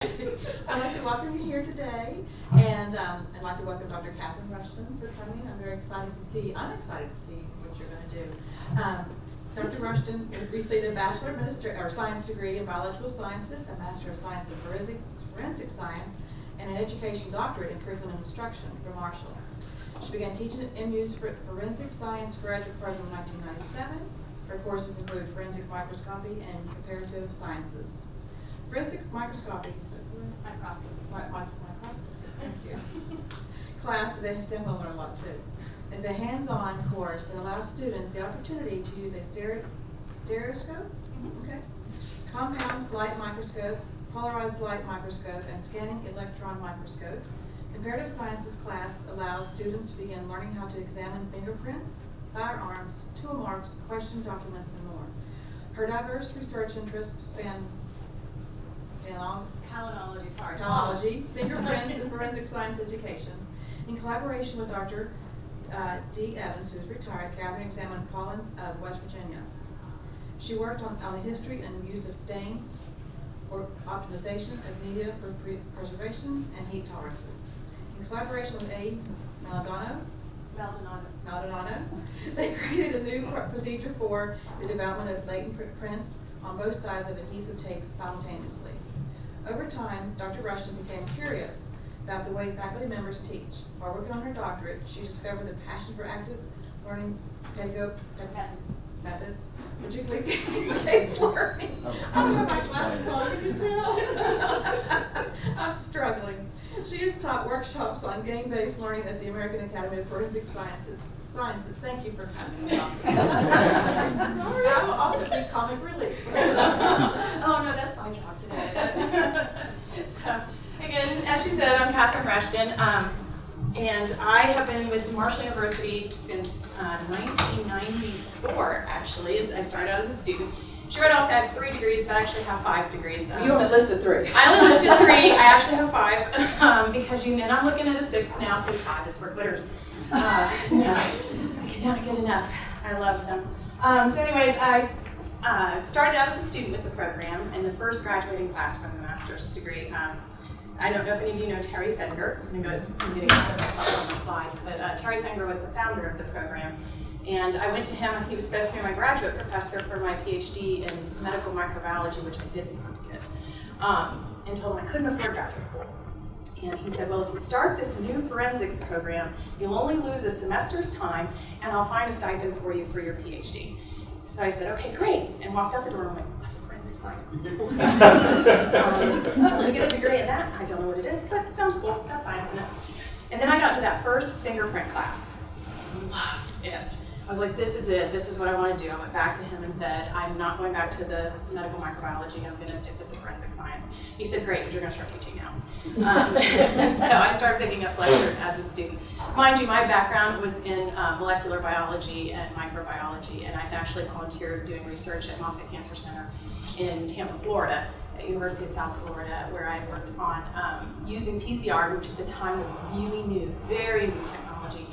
I'd like to welcome you here today, and I'd like to welcome Dr. Catherine Rushton for coming. I'm excited to see what you're going to do. Dr. Rushton received a Bachelor of Science degree in Biological Sciences, a Master of Science in Forensic Science, and an Education Doctorate in Curriculum Instruction from Marshall. She began teaching at MU's Forensic Science Graduate Program in 1997. Her courses include Forensic Microscopy and Comparative Sciences. Forensic Microscopy, Microscopy. Microscopy, thank you. Class is a similar one a lot too. It's a hands-on course that allows students the opportunity to use a stereoscope, okay, compound light microscope, polarized light microscope, and scanning electron microscope. Comparative Sciences class allows students to begin learning how to examine fingerprints, firearms, tool marks, question documents, and more. Her diverse research interests span palynology, fingerprints, and forensic science education. In collaboration with Dr. D. Evans, who is retired, Catherine examined pollens of West Virginia. She worked on the history and use of stains or optimization of media for preservation and heat tolerances. In collaboration with A. Maldonado, they created a new procedure for the development of latent prints on both sides of adhesive tape simultaneously. Over time, Dr. Rushton became curious about the way faculty members teach. While working on her doctorate, she discovered the passion for active learning methods, particularly case learning. I don't have my glasses on, can you tell? I'm struggling. She has taught workshops on game-based learning at the American Academy of Forensic Sciences. Thank you for coming. Sorry, I will also be comic relief. Oh no, that's my job today. So, again, as she said, I'm Catherine Rushton, and I have been with Marshall University since 1994, actually, as I started out as a student. She read off that 3 degrees, but I actually have 5 degrees. You only listed 3. I only listed 3. I actually have 5 because and I'm looking at a 6 now because 5 is for quitters. I cannot get enough. I love them. So anyways, I started out as a student with the program in the first graduating class from the master's degree. I don't know if any of you know Terry Fenger. I'm getting ahead of myself on my slides, but Terry Fenger was the founder of the program. And I went to him, he was supposed to be my graduate professor for my PhD in medical microbiology, which I didn't want to get, and told him I couldn't afford graduate school. And he said, well, if you start this new forensics program, you'll only lose a semester's time, and I'll find a stipend for you for your PhD. So I said, okay, great, and walked out the door and went, what's forensic science? So I'm gonna get a degree in that. I don't know what it is, but it sounds cool, it's got science in it. And then I got to that first fingerprint class. Loved it. I was like, this is it, this is what I want to do. I went back to him and said, I'm not going back to the medical microbiology, I'm going to stick with the forensic science. He said, great, because you're going to start teaching now. And so I started picking up lectures as a student. Mind you, my background was in molecular biology and microbiology, and I had actually volunteered doing research at Moffitt Cancer Center in Tampa, Florida, at University of South Florida, where I worked on using PCR, which at the time was really new, very new technology.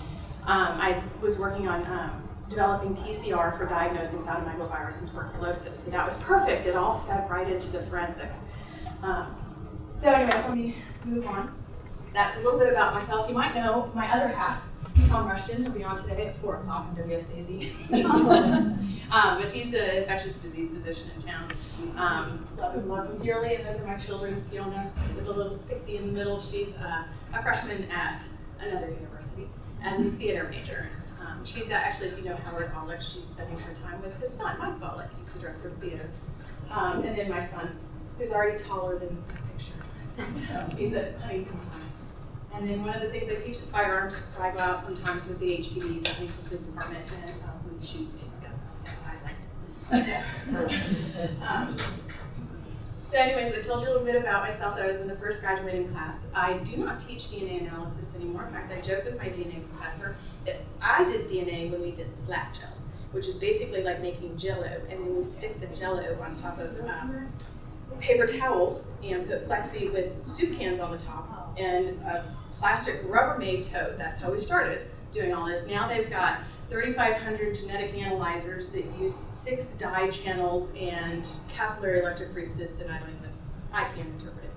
I was working on developing PCR for diagnosing cytomegalovirus and tuberculosis. So that was perfect. It all fed right into the forensics. So anyways, let me move on. That's a little bit about myself. You might know my other half, Tom Rushton. He'll be on today at 4 o'clock on WSAZ. But he's an infectious disease physician in town. Love him dearly, and those are my children. Fiona, with the little pixie in the middle, she's a freshman at another university as a theater major. She's actually, if you know Howard Volek, she's spending her time with his son, Mike Volek. He's the director of theater. And then my son, who's already taller than the picture. So he's at Huntington High. And then one of the things I teach is firearms, so I go out sometimes with the HPD, the Huntington Police Department, and we shoot big guns. I like it. So anyways, I told you a little bit about myself that I was in the first graduating class. I do not teach DNA analysis anymore. In fact, I joke with my DNA professor that I did DNA when we did slap gels, which is basically like making Jell-O, and then we stick the Jell-O on top of paper towels and put plexi with soup cans on the top and a plastic Rubbermaid tote. That's how we started doing all this. Now they've got 3,500 genetic analyzers that use 6 dye channels and capillary electrophoresis, and I can't interpret it.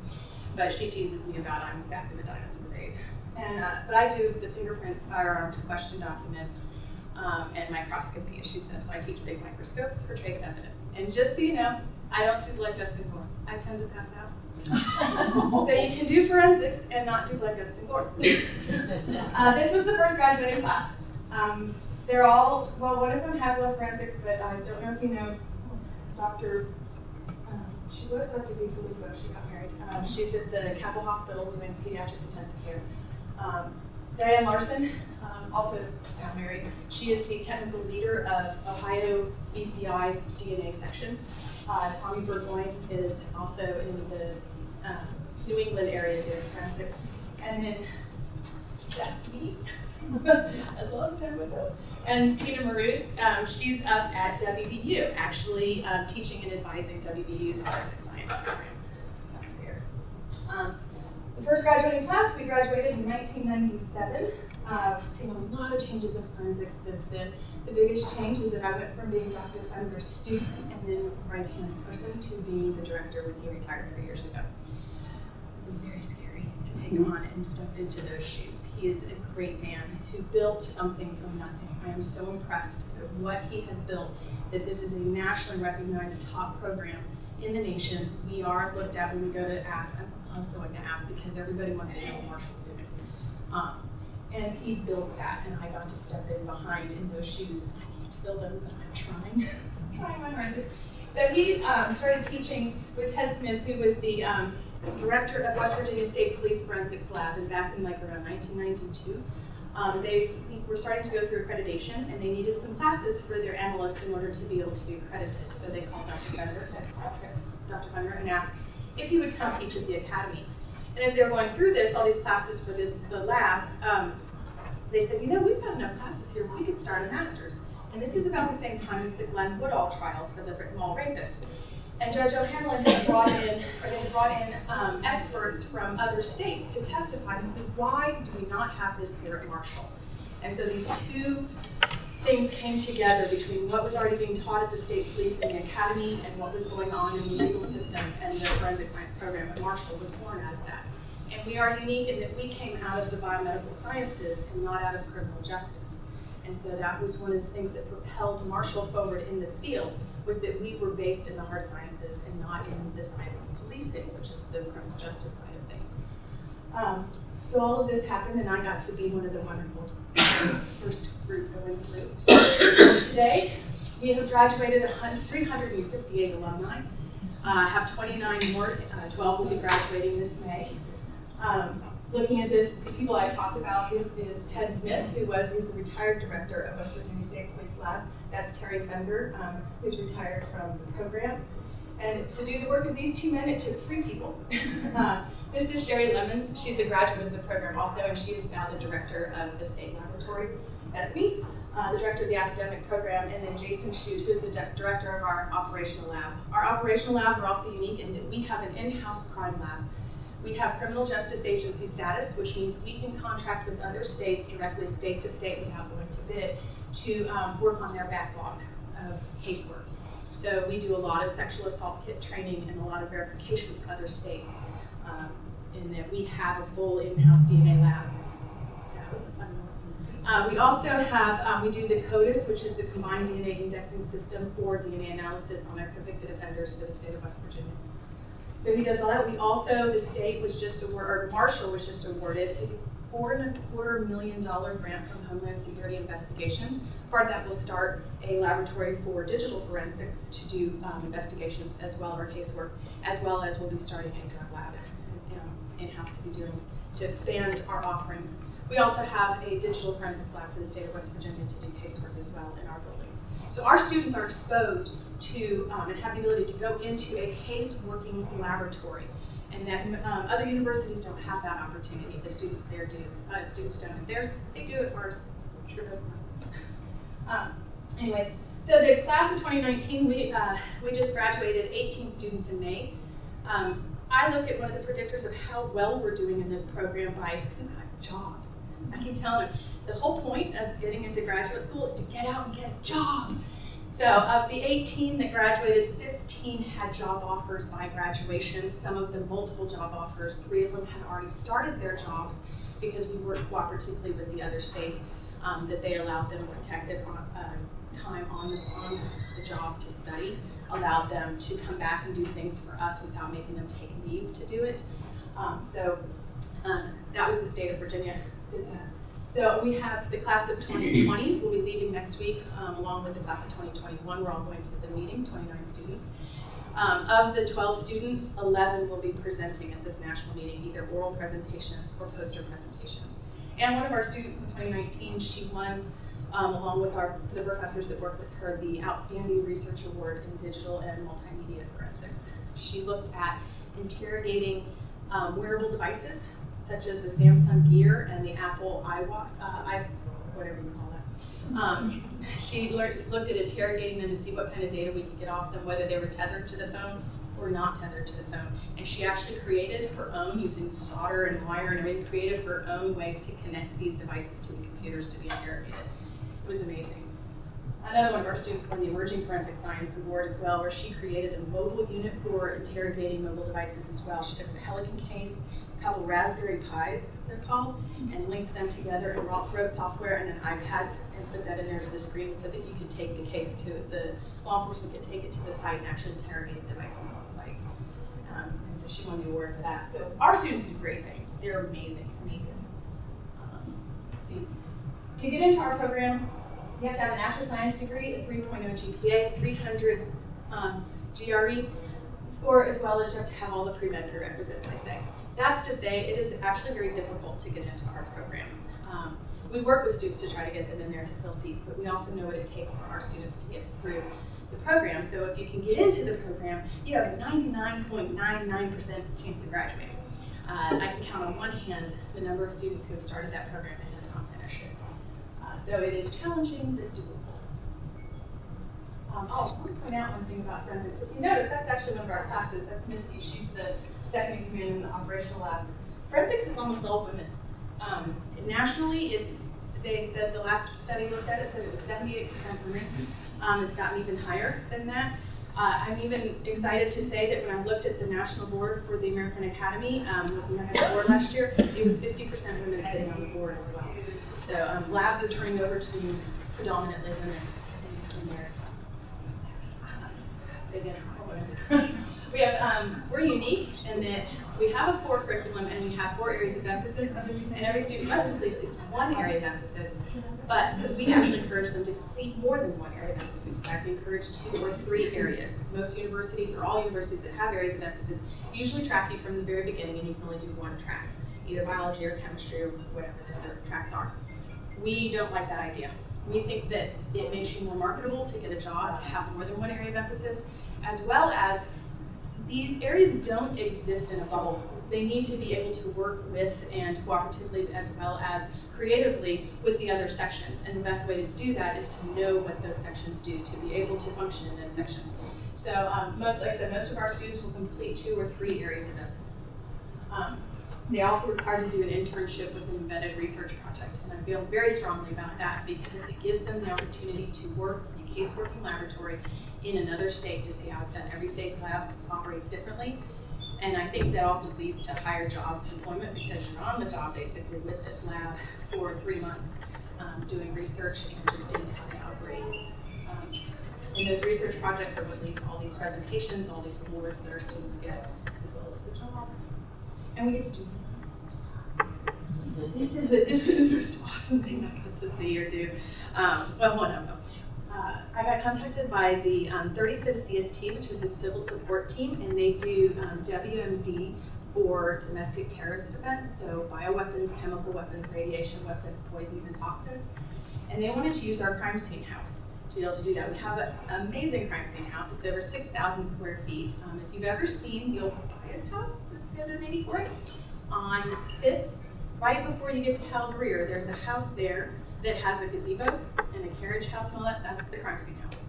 but she teases me about I'm back in the dinosaur days. And but I do the fingerprints, firearms, question documents, and microscopy, as she says. I teach big microscopes for trace evidence. And just so you know, I don't do blood, guts, and gore. I tend to pass out. So you can do forensics and not do blood, guts, and gore. This was the first graduating class. They're all, well, one of them has left forensics, but I don't know if you know Dr. She was Dr. DeFilippo, she got married. She's at the Capitol Hospital doing pediatric intensive care. Diane Larson, also got married. She is the technical leader of Ohio BCI's DNA section. Tommy Burgoyne is also in the New England area doing forensics. And then that's me, a long time ago. And Tina Maroos, she's up at WVU, actually teaching and advising WVU's forensic science program up there. The first graduating class, we graduated in 1997. I've seen a lot of changes in forensics since then. The biggest change is that I went from being Dr. Fender's student and then right-hand person to being the director when he retired 3 years ago. It was very scary to take on and step into those shoes. He is a great man who built something from nothing. I am so impressed at what he has built, that this is a nationally recognized top program in the nation. We are looked at when we go to ask. I love going to ask because everybody wants to know what Marshall's doing. And he built that, and I got to step in behind in those shoes. And I can't fill them, but I'm trying. I'm trying my hardest. So he started teaching with Ted Smith, who was the director of West Virginia State Police Forensics Lab, and back in like around 1992. They were starting to go through accreditation, and they needed some classes for their analysts in order to be able to be accredited. So they called Dr. Fender and asked if he would come teach at the academy. And as they were going through this, all these classes for the lab, they said, you know, we've got enough classes here, we could start a master's. And this is about the same time as the Glenn Woodall trial for the Brittenell rapist. And Judge O'Hanlon had brought in experts from other states to testify. And he said, why do we not have this here at Marshall? And so these two things came together between what was already being taught at the state police and the academy and what was going on in the legal system, and the forensic science program at Marshall was born out of that. And we are unique in that we came out of the biomedical sciences and not out of criminal justice. And so that was one of the things that propelled Marshall forward in the field, was that we were based in the hard sciences and not in the science of policing, which is the criminal justice side of things. So all of this happened, and I got to be one of the wonderful first group going through. Today, we have graduated 358 alumni, have 29 more, 12 will be graduating this May. Looking at this, the people I talked about, this is Ted Smith, who was the retired director of West Virginia State Police Lab. That's Terry Fender, who's retired from the program. And to do the work of these two men, it took 3 people. This is Sherry Lemons. She's a graduate of the program also, and she is now the director of the state laboratory. That's me, the director of the academic program, and then Jason Shute, who's the director of our operational lab. Our operational lab, we're also unique in that we have an in-house crime lab. We have criminal justice agency status, which means we can contract with other states directly, state to state, without going to bid, to work on their backlog of casework. So we do a lot of sexual assault kit training and a lot of verification with other states, in that we have a full in-house DNA lab. That was a fun one. We also have, we do the CODIS, which is the Combined DNA Indexing System for DNA analysis on our convicted offenders for the state of West Virginia. So he does all that. We also, the state was just awarded, or Marshall was just awarded a $4.25 million grant from Homeland Security Investigations. Part of that will start a laboratory for digital forensics to do investigations as well, or casework, as well as we'll be starting a drug lab in-house to expand our offerings. We also have a digital forensics lab for the state of West Virginia to do casework as well in our buildings. So our students are exposed to and have the ability to go into a case-working laboratory, and that other universities don't have that opportunity. The students there do. Students don't. Theirs, they do it. Ours, sure don't. Anyways, so the class of 2019, we just graduated 18 students in May. I look at one of the predictors of how well we're doing in this program by who got jobs. I keep telling them, the whole point of getting into graduate school is to get out and get a job. So of the 18 that graduated, 15 had job offers by graduation, some of them multiple job offers. 3 of them had already started their jobs because we worked cooperatively with the other state, that they allowed them protected time on the job to study, allowed them to come back and do things for us without making them take leave to do it. That was the state of Virginia did that. So we have the class of 2020 will be leaving next week, along with the class of 2021. We're all going to the meeting, 29 students. Of the 12 students, 11 will be presenting at this national meeting, either oral presentations or poster presentations. And one of our students from 2019, she won, along with the professors that work with her, the Outstanding Research Award in Digital and Multimedia Forensics. She looked at interrogating wearable devices, such as the Samsung Gear and the Apple whatever you call that. She looked at interrogating them to see what kind of data we could get off them, whether they were tethered to the phone or not tethered to the phone. And she actually created her own, using solder and wire and everything, created her own ways to connect these devices to the computers to be interrogated. It was amazing. Another one of our students won the Emerging Forensic Science Award as well, where she created a mobile unit for interrogating mobile devices as well. She took a Pelican case, a couple Raspberry Pis, they're called, and linked them together and wrote software and an iPad and put that in there as the screen so that you could take the case to the law enforcement could take it to the site and actually interrogate devices on site. And so she won the award for that. So our students do great things. They're amazing. Let's see. To get into our program, you have to have a natural science degree, a 3.0 GPA, 300 GRE score, as well as you have to have all the pre-med prerequisites, I say. That's to say it is actually very difficult to get into our program. We work with students to try to get them in there to fill seats, but we also know what it takes for our students to get through the program. So if you can get into the program, you have a 99.99% chance of graduating. I can count on one hand the number of students who have started that program and have not finished it. So it is challenging but doable. I want to point out one thing about forensics. If you notice, that's actually one of our classes. That's Misty. She's the second in command in the operational lab. Forensics is almost all women. Nationally, they said the last study looked at it said it was 78% women. It's gotten even higher than that. I'm even excited to say that when I looked at the national board for the American Academy, we had a board last year, it was 50% women sitting on the board as well. So labs are turning over to be predominantly women in there as well. We're unique in that we have a core curriculum and we have 4 areas of emphasis, and every student must complete at least one area of emphasis, but we actually encourage them to complete more than one area of emphasis. In fact, we encourage 2 or 3 areas. Most universities, or all universities that have areas of emphasis, usually track you from the very beginning and you can only do one track, either biology or chemistry or whatever the other tracks are. We don't like that idea. We think that it makes you more marketable to get a job, to have more than one area of emphasis, as well as these areas don't exist in a bubble. They need to be able to work with and cooperatively as well as creatively with the other sections. And the best way to do that is to know what those sections do, to be able to function in those sections. So like I said, most of our students will complete 2 or 3 areas of emphasis. They're also required to do an internship with an embedded research project. And I feel very strongly about that because it gives them the opportunity to work in a case-working laboratory in another state to see how it's done. Every state's lab operates differently. And I think that also leads to higher job employment because you're on the job basically with this lab for 3 months doing research and just seeing how they operate. And those research projects are what lead to all these presentations, all these awards that our students get, as well as the jobs. And we get to do this was the most awesome thing I got to see or do. One of them. I got contacted by the 35th CST, which is a civil support team, and they do WMD for domestic terrorist events, so bioweapons, chemical weapons, radiation weapons, poisons, and toxins. And they wanted to use our crime scene house to be able to do that. We have an amazing crime scene house. It's over 6,000 square feet. If you've ever seen the old Bias House, is the other name for it, on 5th, right before you get to Hal Greer, there's a house there that has a gazebo and a carriage house and all that. That's the crime scene house.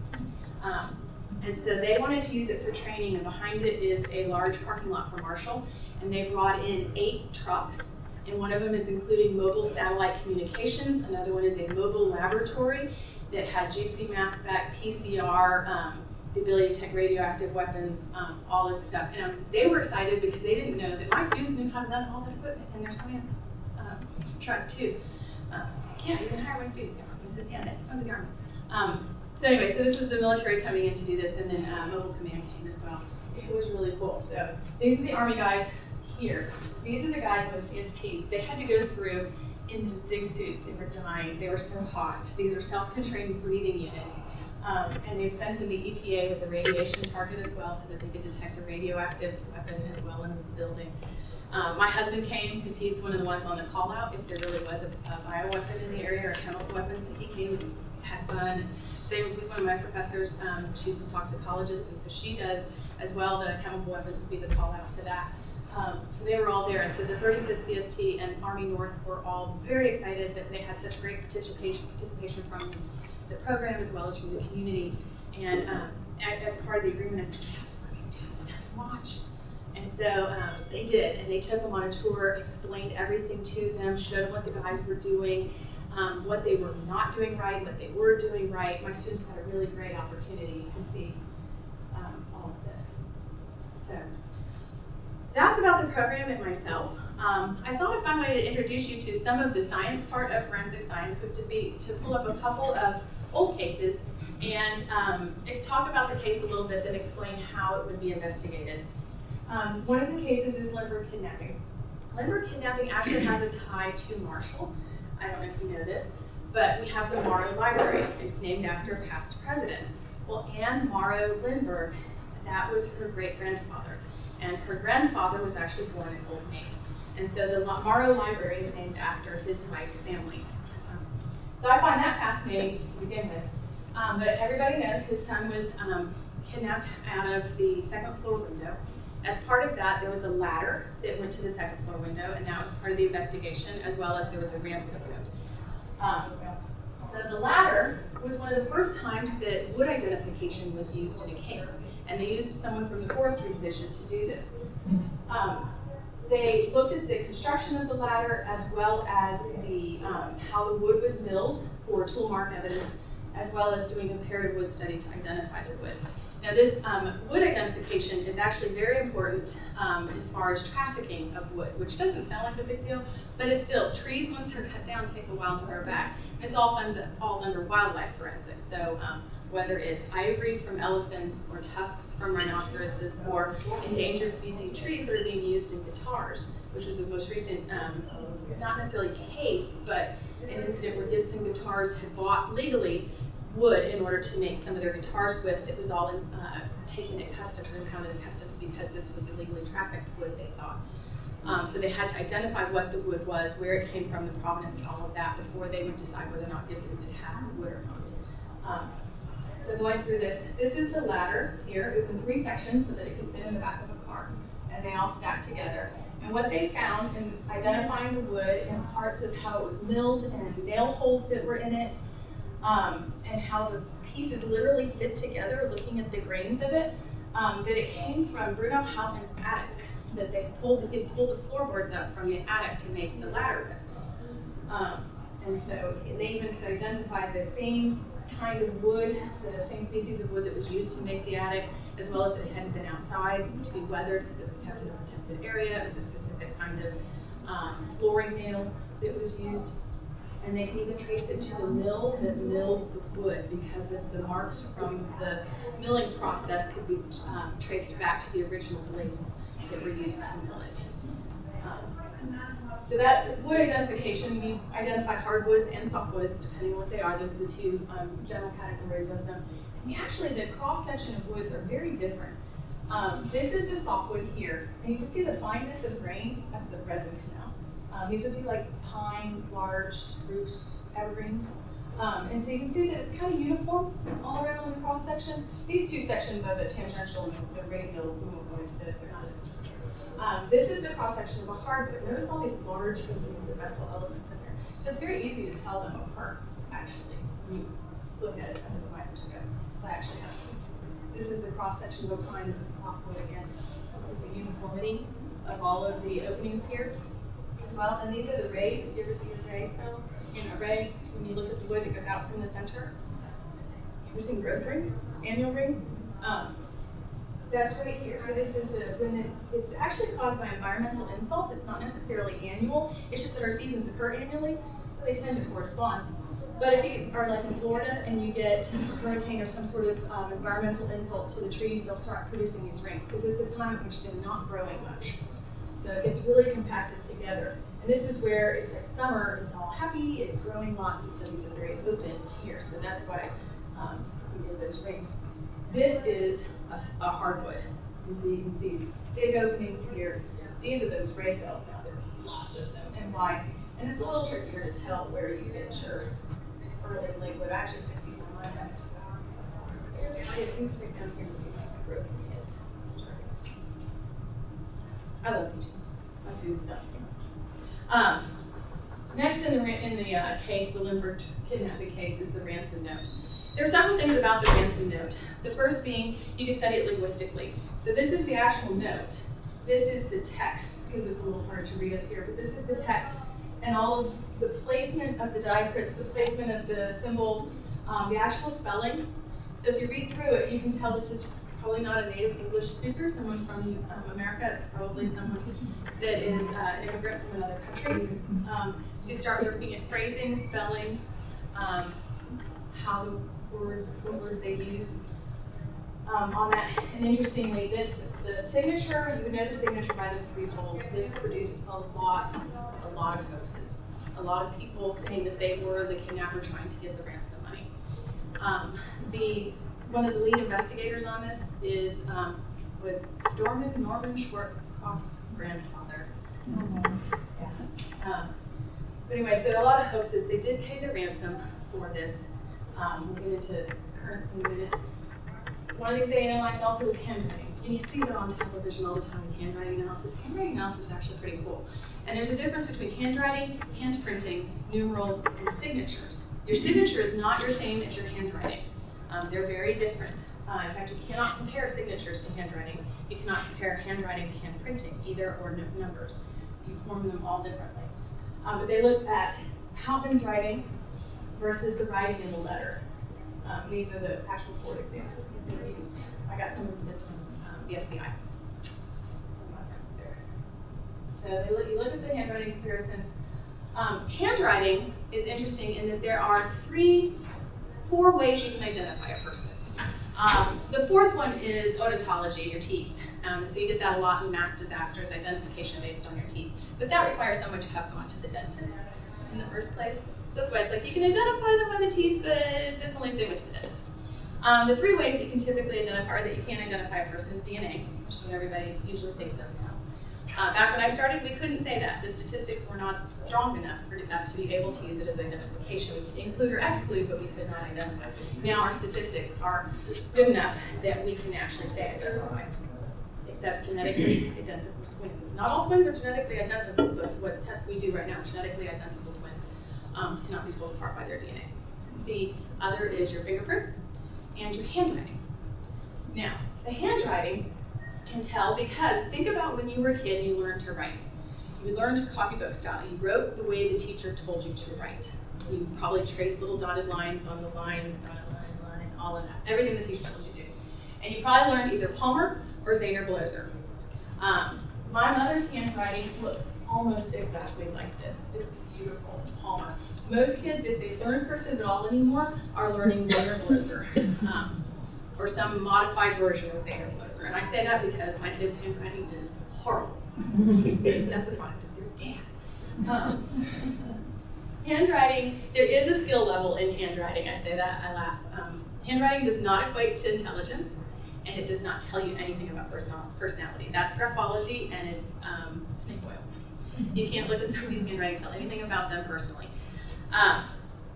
And so they wanted to use it for training, and behind it is a large parking lot for Marshall. And they brought in 8 trucks, and one of them is including mobile satellite communications. Another one is a mobile laboratory. that had GC mass spec, PCR, the ability to detect radioactive weapons, all this stuff. And they were excited because they didn't know that my students knew how to run all that equipment in their science truck too. I was like, yeah, you can hire my students now. I said, yeah, they can come to the Army. So anyway, so this was the military coming in to do this, and then Mobile Command came as well. It was really cool. So these are the Army guys here. These are the guys on the CSTs. They had to go through in those big suits. They were dying. They were so hot. These are self-contained breathing units. And they sent in the EPA with a radiation target as well so that they could detect a radioactive weapon as well in the building. My husband came because he's one of the ones on the call out if there really was a bioweapon in the area or a chemical weapon, so he came and had fun. Same with one of my professors, she's a toxicologist, and so she does as well. The chemical weapons would be the call out for that. So they were all there, and so the 35th CST and Army North were all very excited that they had such great participation from the program as well as from the community. And as part of the agreement, I said, you have to let my students come and watch. And so they did, and they took them on a tour, explained everything to them, showed them what the guys were doing, what they were not doing right, what they were doing right. My students had a really great opportunity to see all of this. So that's about the program and myself. I thought a fun way to introduce you to some of the science part of forensic science would be to pull up a couple of old cases and talk about the case a little bit, then explain how it would be investigated. One of the cases is Lindbergh kidnapping. Lindbergh kidnapping actually has a tie to Marshall. I don't know if you know this, but we have the Morrow Library. It's named after a past president. Well, Anne Morrow Lindbergh, that was her great-grandfather. And her grandfather was actually born in Old Maine. And so the Morrow Library is named after his wife's family. So I find that fascinating just to begin with. But everybody knows his son was kidnapped out of the second floor window. As part of that, there was a ladder that went to the second floor window, and that was part of the investigation, as well as there was a ransom note. So the ladder was one of the first times that wood identification was used in a case, and they used someone from the forestry division to do this. They looked at the construction of the ladder as well as the how the wood was milled for tool mark evidence, as well as doing a comparative wood study to identify the wood. Now this wood identification is actually very important as far as trafficking of wood, which doesn't sound like a big deal, but it's still, trees once they're cut down take a while to grow back. This all falls under wildlife forensics, so whether it's ivory from elephants or tusks from rhinoceroses or endangered species trees that are being used in guitars, which was the most recent, not necessarily case, but an incident where Gibson Guitars had bought legally wood in order to make some of their guitars with. It was all taken at customs or impounded at customs because this was illegally trafficked wood, they thought. So they had to identify what the wood was, where it came from, the provenance, and all of that before they would decide whether or not Gibson could have the wood or not. So going through this is the ladder here. It was in 3 sections so that it could fit in the back of a car, and they all stacked together. And what they found in identifying the wood and parts of how it was milled and nail holes that were in it, and how the pieces literally fit together, looking at the grains of it, that it came from Bruno Hauptmann's attic, that he pulled the floorboards up from the attic to make the ladder with. And so they even could identify the same kind of wood, the same species of wood that was used to make the attic, as well as it had been outside to be weathered because it was kept in a protected area. It was a specific kind of flooring nail that was used. And they can even trace it to the mill that milled the wood because of the marks from the milling process could be traced back to the original blades that were used to mill it. So that's wood identification. We identify hardwoods and softwoods, depending on what they are. Those are the 2 general categories of them. And actually, the cross-section of woods are very different. This is the softwood here, and you can see the fineness of grain. That's a resin canal. These would be like pines, large spruce, evergreens. And so you can see that it's kind of uniform all around on the cross-section. These 2 sections are the tangential and the radial. We won't go into this, they're not as interesting. This is the cross-section of a hardwood. Notice all these large openings of vessel elements in there. So it's very easy to tell them apart, actually, when you look at it under the microscope. So I actually have some. This is the cross-section of a pine. This is softwood again. The uniformity of all of the openings here as well. And these are the rays. Have you ever seen a ray though? In a ray, when you look at the wood, it goes out from the center. You're seeing growth rings, annual rings. That's right here. So this is it's actually caused by environmental insult. It's not necessarily annual. It's just that our seasons occur annually, so they tend to correspond. But if you are like in Florida and you get a hurricane or some sort of environmental insult to the trees, they'll start producing these rings because it's a time in which they're not growing much. So it gets really compacted together. And this is where it's like summer, it's all happy, it's growing lots, and so these are very open here. So that's why we get those rings. This is a hardwood. And so you can see these big openings here. These are those ray cells now. There are lots of them. And why? And it's a little trickier to tell where you get your early and late wood. I actually took these on my maps. It's right down here where the growth ring is starting. So, I love teaching. My students does. Next in the case, the Lindbergh kidnapping case, is the ransom note. There are several things about the ransom note. The first being, you can study it linguistically. So this is the actual note. This is the text, because it's a little hard to read up here, but this is the text. And all of the placement of the diacritics, the placement of the symbols, the actual spelling. So if you read through it, you can tell this is probably not a native English speaker, someone from America. It's probably someone that is an immigrant from another country. So you start looking at phrasing, spelling, how what words they use on that. And interestingly, the signature, you would know the signature by the 3 holes. This produced a lot of hoaxes. A lot of people saying that they were the kidnapper trying to get the ransom money. One of the lead investigators on this was Stormin Norman Schwarzkopf's grandfather. Yeah. But anyway, so there are a lot of hoaxes. They did pay the ransom for this. We'll get into currency in a minute. One of the things they analyzed also was handwriting. And you see that on television all the time in handwriting analysis. Handwriting analysis is actually pretty cool. And there's a difference between handwriting, hand printing, numerals, and signatures. Your signature is not your same as your handwriting. They're very different. In fact, you cannot compare signatures to handwriting. You cannot compare handwriting to hand printing, either, or numbers. You form them all differently. But they looked at Hauptmann's writing versus the writing in the letter. These are the actual 4 examples that they used. I got some of this from the FBI. Some of my friends there. So you look at the handwriting comparison. Handwriting is interesting in that there are 4 ways you can identify a person. The 4th one is odontology, your teeth. So you get that a lot in mass disasters, identification based on your teeth. But that requires someone to have gone to the dentist in the first place. So that's why it's like you can identify them by the teeth, but that's only if they went to the dentist. The 3 ways that you can typically identify, or that you can identify a person, is DNA, which is what everybody usually thinks of now. Back when I started, we couldn't say that. The statistics were not strong enough for us to be able to use it as identification. We could include or exclude, but we could not identify. Now our statistics are good enough that we can actually say identify, except genetically identical twins. Not all twins are genetically identical, but what tests we do right now, genetically identical twins, cannot be told apart by their DNA. The other is your fingerprints and your handwriting. Now, the handwriting can tell because think about when you were a kid and you learned to write. You learned copybook style. You wrote the way the teacher told you to write. You probably traced little dotted lines on the lines, dotted line, all of that. Everything the teacher told you to do. And you probably learned either Palmer or Zahner Bloser. My mother's handwriting looks almost exactly like this. It's beautiful, Palmer. Most kids, if they learn cursive at all anymore, are learning Zahner Bloser. Or some modified version of Zahner Bloser. And I say that because my kid's handwriting is horrible. That's a product of their dad. Handwriting, there is a skill level in handwriting. I say that, I laugh. Handwriting does not equate to intelligence, and it does not tell you anything about personality. That's graphology, and it's snake oil. You can't look at somebody's handwriting and tell anything about them personally.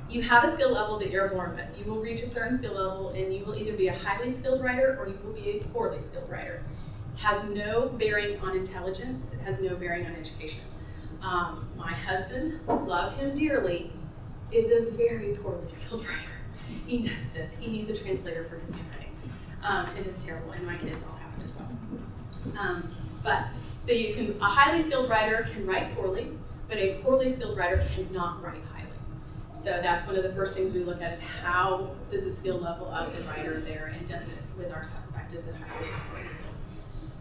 You have a skill level that you're born with. You will reach a certain skill level, and you will either be a highly skilled writer or you will be a poorly skilled writer. Has no bearing on intelligence, has no bearing on education. My husband, love him dearly, is a very poorly skilled writer. He knows this. He needs a translator for his handwriting. And it's terrible, and my kids all have it as well. So a highly skilled writer can write poorly, but a poorly skilled writer cannot write highly. So that's one of the first things we look at is how does the skill level of the writer there, and does it with our suspect, is it highly important skill?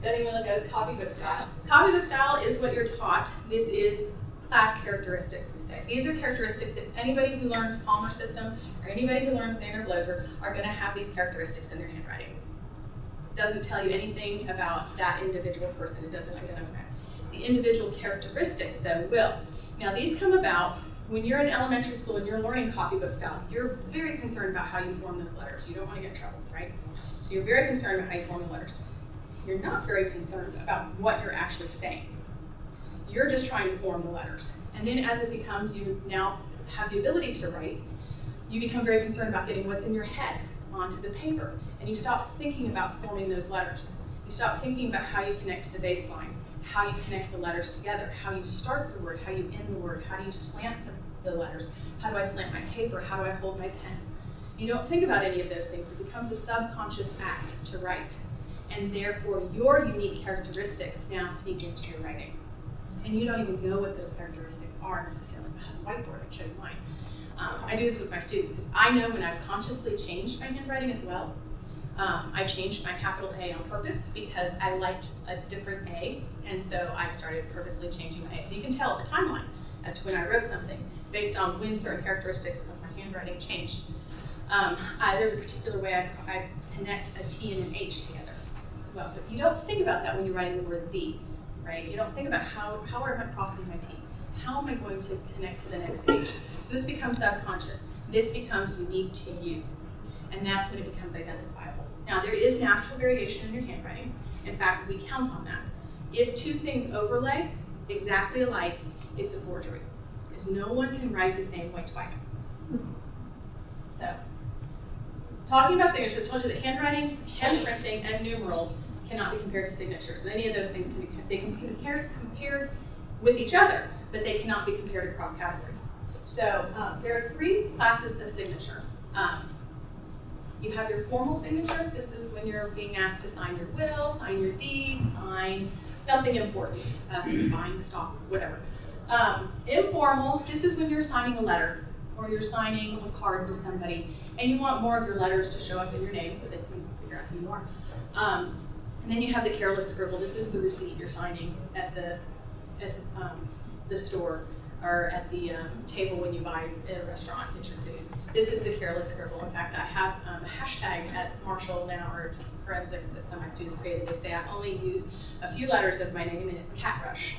The other thing we look at is copybook style. Copybook style is what you're taught. This is class characteristics, we say. These are characteristics that anybody who learns Palmer system or anybody who learns standard Bloser are going to have these characteristics in their handwriting. It doesn't tell you anything about that individual person. It doesn't identify. The individual characteristics, though, will. Now, these come about when you're in elementary school and you're learning copybook style. You're very concerned about how you form those letters. You don't want to get in trouble, right? So you're very concerned about how you form the letters. You're not very concerned about what you're actually saying. You're just trying to form the letters. And then as it becomes, you now have the ability to write, you become very concerned about getting what's in your head onto the paper. And you stop thinking about forming those letters. You stop thinking about how you connect to the baseline, how you connect the letters together, how you start the word, how you end the word, how do you slant the letters, how do I slant my paper, how do I hold my pen. You don't think about any of those things. It becomes a subconscious act to write. And therefore, your unique characteristics now sneak into your writing. And you don't even know what those characteristics are necessarily. I have a whiteboard, I showed you mine. I do this with my students because I know when I've consciously changed my handwriting as well. I changed my capital A on purpose because I liked a different A, and so I started purposely changing my A. So you can tell the timeline as to when I wrote something based on when certain characteristics of my handwriting changed. There's a particular way I connect a T and an H together as well. But you don't think about that when you're writing the word the, right? You don't think about how am I crossing my T? How am I going to connect to the next H? So this becomes subconscious. This becomes unique to you. And that's when it becomes identifiable. Now, there is natural variation in your handwriting. In fact, we count on that. If two things overlay exactly alike, it's a forgery. Because no one can write the same way twice. So, talking about signatures, I told you that handwriting, handprinting, and numerals cannot be compared to signatures. And any of those things can be compared with each other, but they cannot be compared across categories. So there are three classes of signature. You have your formal signature. This is when you're being asked to sign your will, sign your deed, sign something important, buying stock, whatever. Informal, this is when you're signing a letter or you're signing a card to somebody and you want more of your letters to show up in your name so they can figure out who you are. And then you have the careless scribble. This is the receipt you're signing at the store or at the table when you buy at a restaurant, get your food. This is the careless scribble. In fact, I have a hashtag at Marshall now, or forensics, that some of my students created. They say I only use a few letters of my name and it's Cat Rush.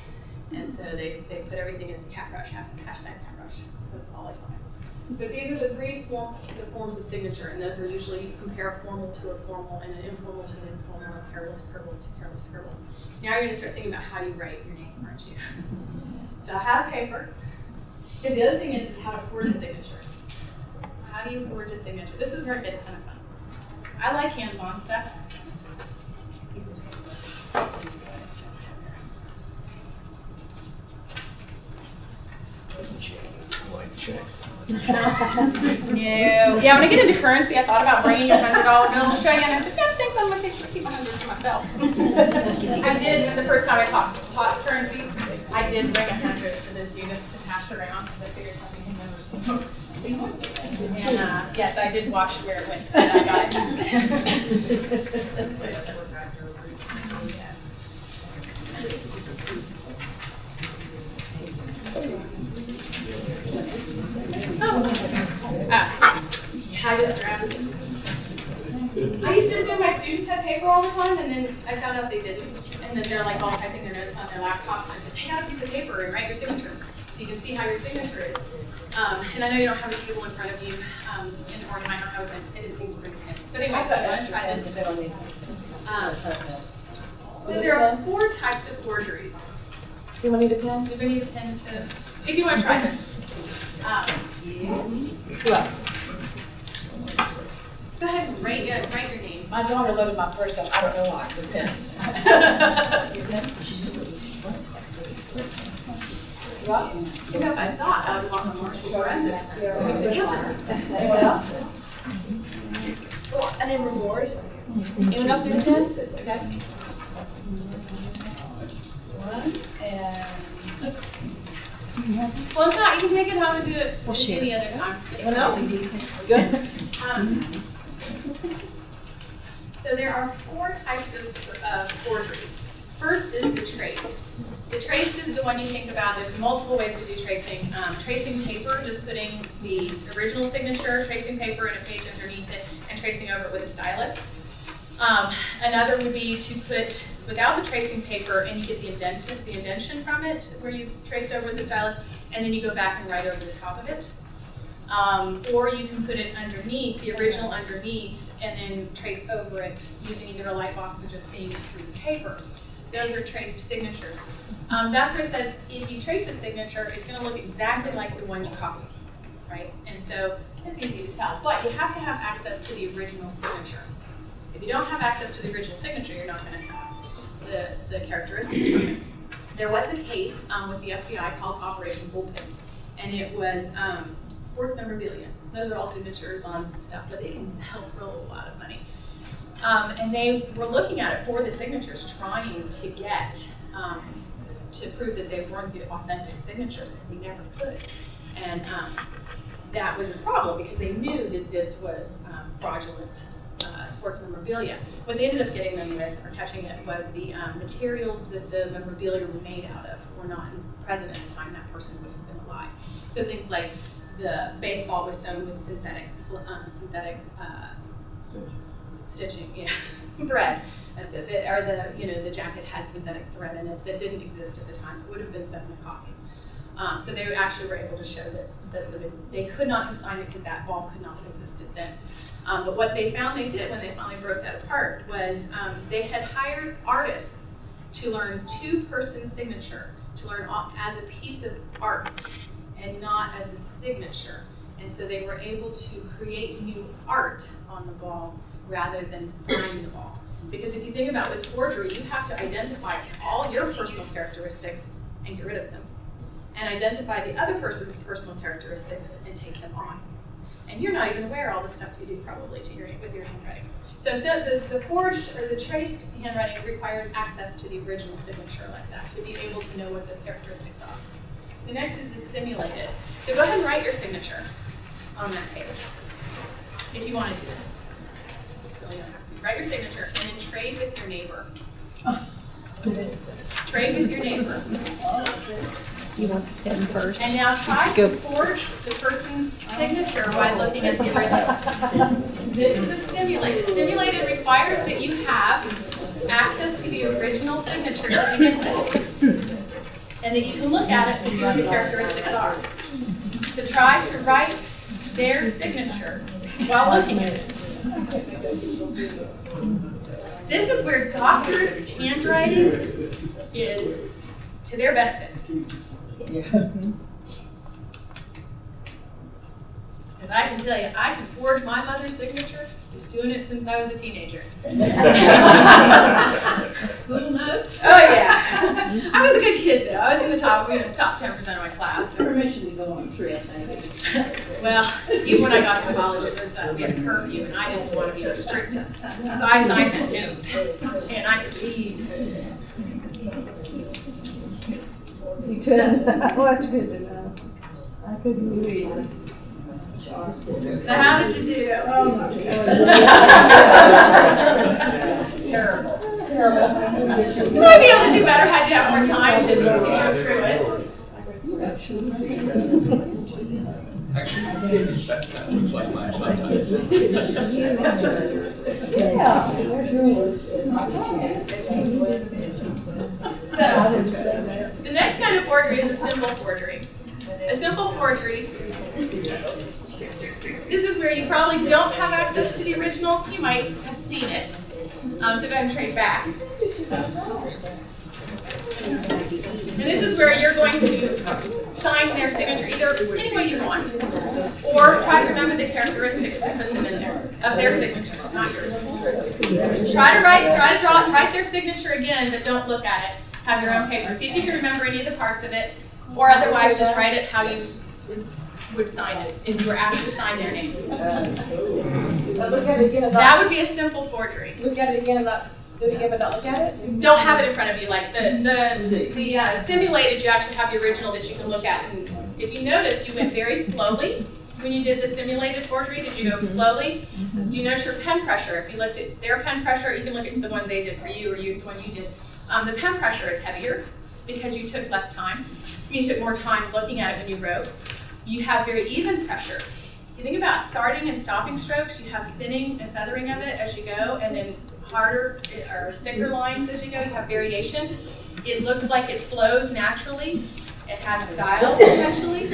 And so they put everything as Cat Rush, hashtag Cat Rush, so that's all I sign. But these are the three forms of signature, and those are usually, you compare a formal to a formal and an informal to an informal, a careless scribble to careless scribble. So now you're going to start thinking about how you write your name, aren't you? So I have paper, because the other thing is how to forge a signature. How do you forge a signature? This is where it gets kind of fun. I like hands-on stuff. Piece of paper. No. Yeah, when I get into currency, I thought about bringing a $100 bill to show you, and I said, no, thanks, I'm going to keep 100 for myself. I did, the first time I taught currency, I did bring 100 to the students to pass around because I figured something had never seen. And yes, I did watch where it went, so I got it. I just grabbed it. I used to assume my students had paper all the time, and then I found out they didn't. And then they're like all typing their notes on their laptops, and I said, take out a piece of paper and write your signature so you can see how your signature is. And I know you don't have a table in front of you, or you might not have a anything to bring pens. But anyway, so let's try this. So there are 4 types of forgeries. Do you want me to pen? Do we need a pen to, if you want to try this? Who else? Go ahead and write your name. My daughter loaded my purse up, I don't know why, with pens. You know, I thought I would want the Marshall forensics. Anyone else? Oh, and then reward. Anyone else need a pen? Okay. 1 and Well, if not, you can take it home and do it any other time. Anyone else? Good? So there are 4 types of forgeries. First is the traced. The traced is the one you think about. There's multiple ways to do tracing. Tracing paper, just putting the original signature, tracing paper in a page underneath it, and tracing over it with a stylus. Another would be to put, without the tracing paper, and you get the indentation from it, where you've traced over with the stylus, and then you go back and write over the top of it. Or you can put it underneath, the original underneath, and then trace over it using either a light box or just seeing it through the paper. Those are traced signatures. That's where I said, if you trace a signature, it's going to look exactly like the one you copied, right? And so it's easy to tell, but you have to have access to the original signature. If you don't have access to the original signature, you're not going to have the characteristics from it. There was a case with the FBI called Operation Bullpen, and it was sports memorabilia. Those are all signatures on stuff, but they can sell for a lot of money. And they were looking at it for the signatures, trying to get to prove that they weren't the authentic signatures, and they never could. And that was a problem because they knew that this was fraudulent sports memorabilia. What they ended up getting them with, or catching it, was the materials that the memorabilia were made out of were not present at the time that person would have been alive. So things like the baseball was sewn with synthetic stitching, thread. That's it. Or the jacket had synthetic thread in it that didn't exist at the time. It would have been sewn in a copy. So they actually were able to show that they could not have signed it because that ball could not have existed then. But what they found they did when they finally broke that apart was they had hired artists to learn 2-person signature, to learn as a piece of art and not as a signature. And so they were able to create new art on the ball rather than sign the ball. Because if you think about with forgery, you have to identify all your personal characteristics and get rid of them, and identify the other person's personal characteristics and take them on. And you're not even aware of all the stuff you do probably with your handwriting. So the forged or the traced handwriting requires access to the original signature like that to be able to know what those characteristics are. The next is the simulated. So go ahead and write your signature on that page if you want to do this. So you don't have to. Write your signature and then trade with your neighbor. Trade with your neighbor. You want the pen first? And now try to forge the person's signature while looking at the original. This is a simulated. Simulated requires that you have access to the original signature to begin with, and that you can look at it to see what the characteristics are. So try to write their signature while looking at it. This is where doctors' handwriting is to their benefit. Because I can tell you, I can forge my mother's signature. Been doing it since I was a teenager. School notes? Oh yeah. I was a good kid though. I was in the top 10% of my class. Permission to go on a trip, maybe. Well, even when I got to college, it was we had a curfew, and I didn't want to be restricted, so I signed that note saying I could leave. You couldn't. Well, that's good to know. I couldn't do either. So how did you do? Oh my God. Terrible. You might be able to do better had you have more time to go through it. Actually, that looks like mine sometimes. Yeah, there's yours. So, the next kind of forgery is a symbol forgery. A symbol forgery, this is where you probably don't have access to the original. You might have seen it. So go ahead and trade back. And this is where you're going to sign their signature either any way you want, or try to remember the characteristics to put them in there of their signature, not yours. Try to write their signature again, but don't look at it. Have your own paper. See if you can remember any of the parts of it, or otherwise just write it how you would sign it if you were asked to sign their name. Look at it again. That would be a simple forgery. Look at it again about Do we give a look at it? Don't have it in front of you. Like the simulated, you actually have the original that you can look at. And if you notice, you went very slowly when you did the simulated forgery. Did you go slowly? Do you notice your pen pressure? If you looked at their pen pressure, you can look at the one they did for you or the one you did. The pen pressure is heavier because you took less time. You took more time looking at it when you wrote. You have very even pressure. You think about starting and stopping strokes, you have thinning and feathering of it as you go, and then harder or thicker lines as you go. You have variation. It looks like it flows naturally. It has style, potentially.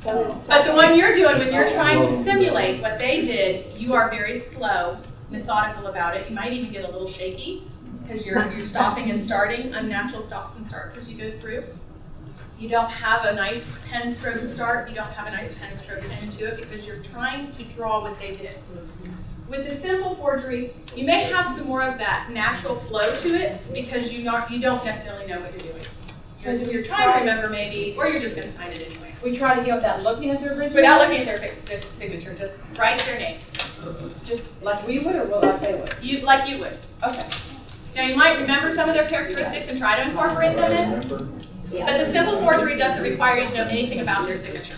But the one you're doing, when you're trying to simulate what they did, you are very slow, methodical about it. You might even get a little shaky because you're stopping and starting, unnatural stops and starts as you go through. You don't have a nice pen stroke start. You don't have a nice pen stroke end to it because you're trying to draw what they did. With the simple forgery, you may have some more of that natural flow to it because you don't necessarily know what you're doing. You're trying to remember maybe, or you're just going to sign it anyways. We try to get without looking at their original? Without looking at their signature, just write their name. Just like we would or like they would? Like you would. Okay. Now you might remember some of their characteristics and try to incorporate them in. But the simple forgery doesn't require you to know anything about their signature.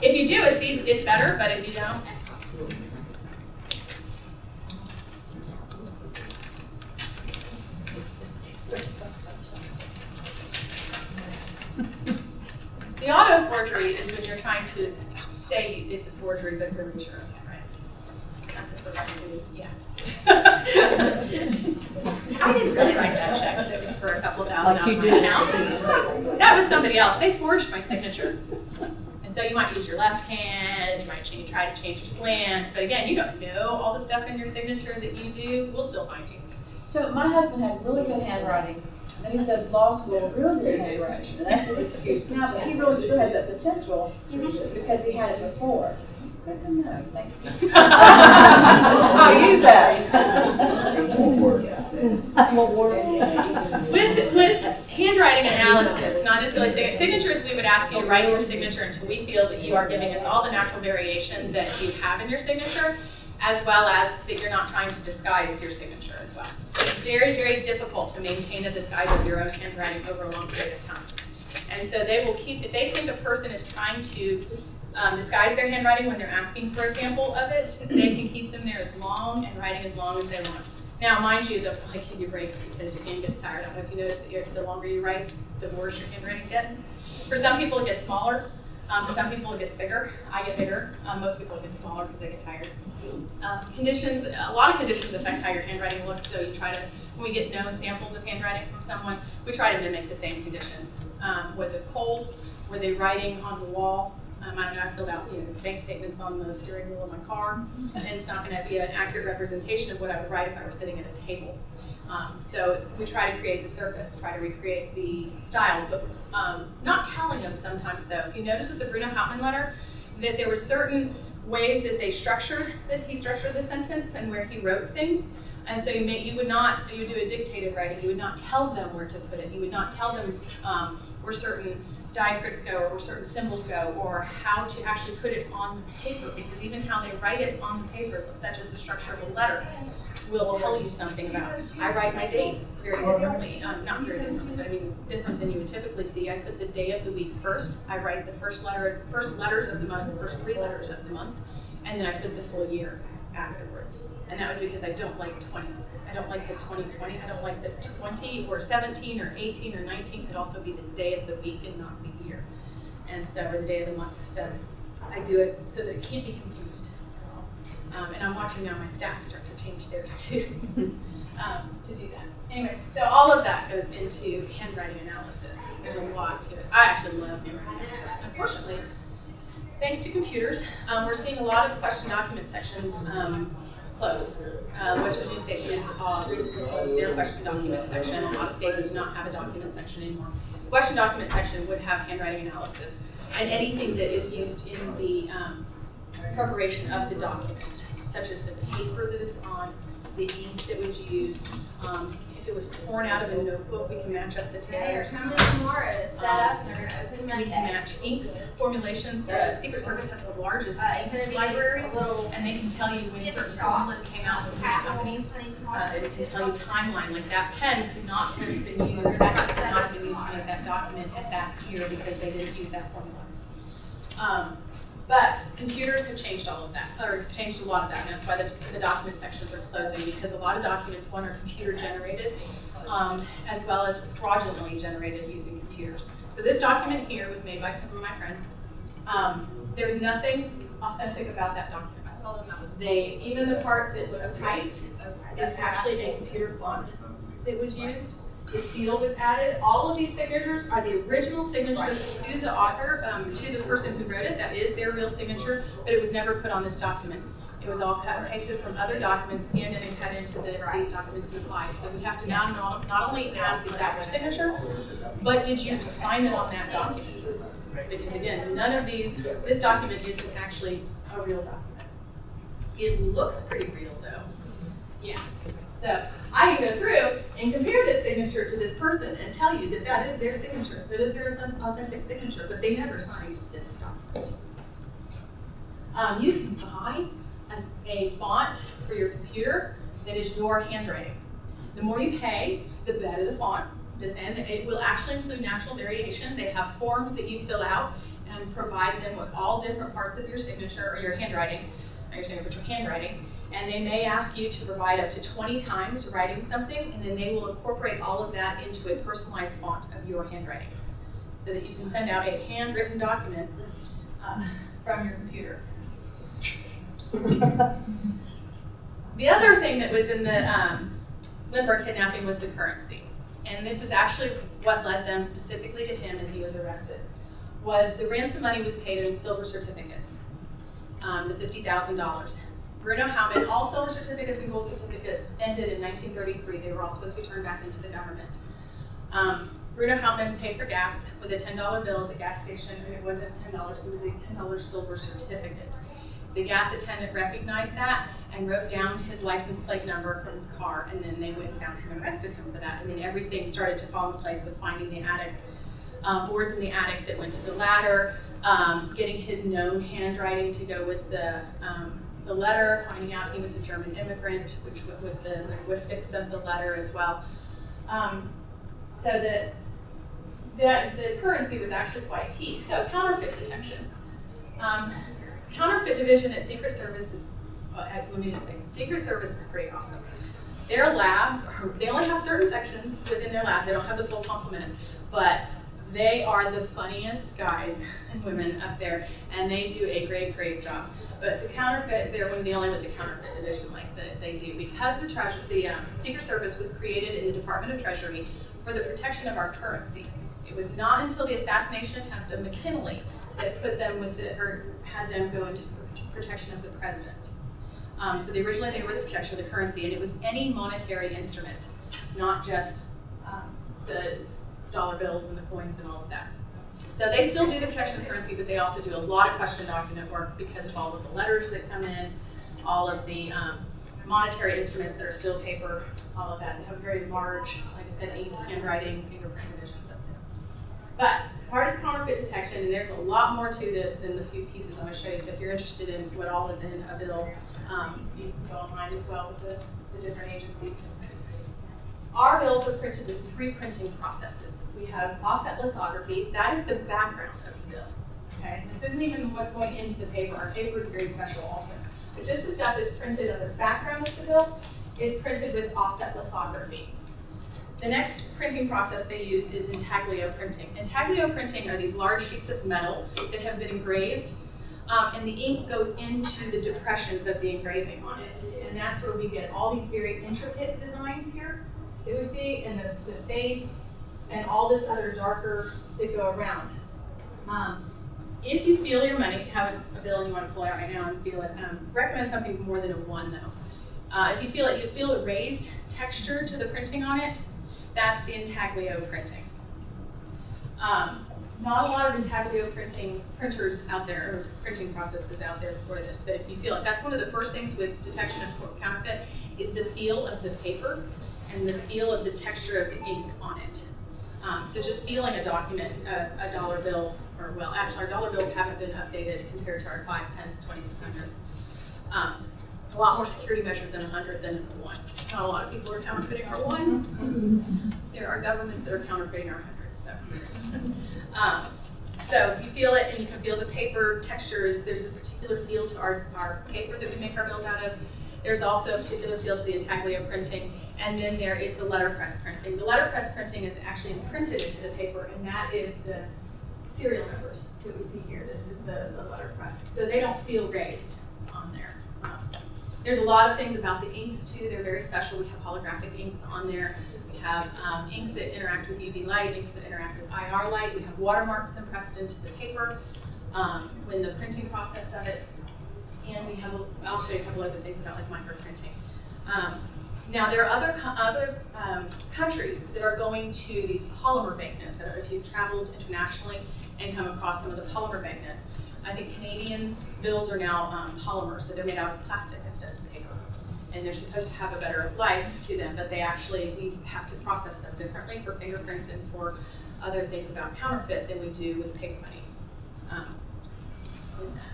If you do, it's easy, it's better, but if you don't. The auto forgery is when you're trying to say it's a forgery, but really sure, right? That's the first thing to do, yeah. I didn't really write that check. That was for a couple of thousand out of my account. That was somebody else. They forged my signature. And so you might use your left hand, you might try to change your slant, but again, you don't know all the stuff in your signature that you do. We'll still find you. So my husband had really good handwriting. Then he says law school, really good handwriting. And that's his excuse now, but he really still has that potential because he had it before. Good to know. Thank you. I'll use that. With handwriting analysis, not necessarily signatures, we would ask you to write your signature until we feel that you are giving us all the natural variation that you have in your signature, as well as that you're not trying to disguise your signature as well. It's very, very difficult to maintain a disguise of your own handwriting over a long period of time. And so they will keep, if they think a person is trying to disguise their handwriting when they're asking for a sample of it, they can keep them there as long and writing as long as they want. Now, mind you, they'll probably give you breaks because your hand gets tired. I don't know if you notice that the longer you write, the worse your handwriting gets. For some people, it gets smaller. For some people, it gets bigger. I get bigger. Most people, it gets smaller because they get tired. Conditions, a lot of conditions affect how your handwriting looks, so you try to, when we get known samples of handwriting from someone, we try to mimic the same conditions. Was it cold? Were they writing on the wall? I don't know, I filled out bank statements on the steering wheel of my car, and it's not going to be an accurate representation of what I would write if I were sitting at a table. So we try to create the surface, try to recreate the style, but not telling them sometimes though. If you notice with the Bruno Hauptmann letter, that there were certain ways that he structured the sentence and where he wrote things. And so you would do a dictated writing, you would not tell them where to put it, you would not tell them where certain diacritics go or where certain symbols go or how to actually put it on the paper, because even how they write it on the paper, such as the structure of a letter, will tell you something about it. I write my dates very differently, not very differently, but I mean different than you would typically see. I put the day of the week first. I write the first letters of the month, first 3 letters of the month, and then I put the full year afterwards. And that was because I don't like 20s. I don't like the 2020. I don't like the 20 or 17 or 18 or 19 could also be the day of the week and not the year. And so, or the day of the month. So I do it so that it can't be confused. And I'm watching now my staff start to change theirs too to do that. Anyways, so all of that goes into handwriting analysis. There's a lot to it. I actually love handwriting analysis. Unfortunately, thanks to computers, we're seeing a lot of question document sections close. West Virginia State Police recently closed their question document section. A lot of states do not have a document section anymore. The question document section would have handwriting analysis and anything that is used in the preparation of the document, such as the paper that it's on, the ink that was used. If it was torn out of a notebook, we can match up the They're tags. coming tomorrow to set up, and they're gonna open We Monday. can match inks, formulations. The Secret Service has the largest It's gonna ink be library, a little. and they can tell you when certain formulas came out from which companies. It can tell you timeline, like that pen could not have been used, that could not have been used to make that document at that year because they didn't use that formula. But computers have changed all of that, or changed a lot of that, and that's why the document sections are closing, because a lot of documents, one, are computer generated, as well as fraudulently generated using computers. So this document here was made by some of my friends. There's nothing authentic about that document. Even the part that looks typed is actually a computer font that was used. The seal was added. All of these signatures are the original signatures to the author, to the person who wrote it. That is their real signature, but it was never put on this document. It was all cut and pasted from other documents, scanned in and cut into these documents and applied. So we have to now not only ask, is that your signature, but did you sign it on that document? Because again, none of this document isn't actually a real document. It looks pretty real though. Yeah. So I can go through and compare this signature to this person and tell you that that is their signature, that is their authentic signature, but they never signed this document. You can buy a font for your computer that is your handwriting. The more you pay, the better the font is, and it will actually include natural variation. They have forms that you fill out and provide them with all different parts of your signature or your handwriting, not your signature, but your handwriting. And they may ask you to provide up to 20 times writing something, and then they will incorporate all of that into a personalized font of your handwriting so that you can send out a handwritten document from your computer. The other thing that was in the Lindbergh kidnapping was the currency. And this is actually what led them specifically to him, and he was arrested, was the ransom money was paid in silver certificates, the $50,000. Bruno Haumann, all silver certificates and gold certificates ended in 1933. They were all supposed to be turned back into the government. Bruno Haumann paid for gas with a $10 bill at the gas station, and it wasn't $10, it was a $10 silver certificate. The gas attendant recognized that and wrote down his license plate number from his car, and then they went and found him and arrested him for that. And then everything started to fall in place with finding the attic, boards in the attic that went to the ladder, getting his known handwriting to go with the letter, finding out he was a German immigrant, which went with the linguistics of the letter as well. So that the currency was actually quite key. So counterfeit detection. Counterfeit division at Secret Service is, let me just say, Secret Service is pretty awesome. Their labs, they only have certain sections within their lab, they don't have the full complement, but they are the funniest guys and women up there, and they do a great, great job. But the counterfeit, they're one of the only with the counterfeit division like that they do, because the Secret Service was created in the Department of Treasury for the protection of our currency. It was not until the assassination attempt of McKinley that put them with or had them go into protection of the president. So originally they were the protection of the currency, and it was any monetary instrument, not just the dollar bills and the coins and all of that. So they still do the protection of currency, but they also do a lot of question document work because of all of the letters that come in, all of the monetary instruments that are still paper, all of that. They have very large, like I said, ink, handwriting, fingerprint divisions up there. But part of counterfeit detection, and there's a lot more to this than the few pieces I'm going to show you. So if you're interested in what all is in a bill, you can go online as well with the different agencies. Our bills are printed with 3 printing processes. We have offset lithography. That is the background of the bill. Okay, this isn't even what's going into the paper. Our paper is very special also. But just the stuff that's printed on the background of the bill is printed with offset lithography. The next printing process they use is intaglio printing. Intaglio printing are these large sheets of metal that have been engraved, and the ink goes into the depressions of the engraving on it. And that's where we get all these very intricate designs here that we see, and the face, and all this other darker that go around. If you feel your money, if you have a bill and you want to pull it out right now and feel it, recommend something more than a 1 though. If you feel a raised texture to the printing on it, that's the intaglio printing. Not a lot of intaglio printers out there, or printing processes out there for this, but if you feel it, that's one of the first things with detection of counterfeit is the feel of the paper. and the feel of the texture of the ink on it. So just feeling a document, a dollar bill, or well, actually our dollar bills haven't been updated compared to our 5s, 10s, 20s, and 100s. A lot more security measures in 100 than in the 1. Not a lot of people are counterfeiting our 1s. There are governments that are counterfeiting our 100s though. So you feel it, and you can feel the paper textures. There's a particular feel to our paper that we make our bills out of. There's also a particular feel to the intaglio printing, and then there is the letterpress printing. The letterpress printing is actually imprinted into the paper, and that is the serial numbers that we see here. This is the letterpress. So they don't feel raised on there. There's a lot of things about the inks too. They're very special. We have holographic inks on there. We have inks that interact with UV light, inks that interact with IR light. We have watermarks impressed into the paper when the printing process of it. And we have, I'll show you a couple other things about like microprinting. Now there are other countries that are going to these polymer banknotes. I don't know if you've traveled internationally and come across some of the polymer banknotes. I think Canadian bills are now polymer, so they're made out of plastic instead of paper. And they're supposed to have a better life to them, but we have to process them differently for fingerprints and for other things about counterfeit than we do with paper money. In that.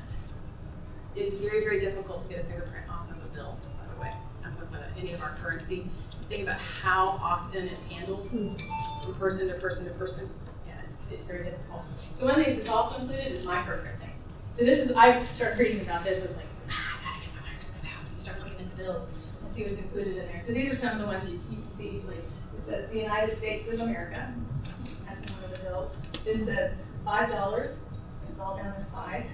It is very, very difficult to get a fingerprint off of a bill, by the way, off of any of our currency. Think about how often it's handled from person to person to person. Yeah, it's very difficult. So one of the things that's also included is microprinting. So this is, I started reading about this, I was like, I gotta get my microscope out and start looking at the bills and see what's included in there. So these are some of the ones you can see easily. This says the United States of America. That's in one of the bills. This says $5. It's all down the side.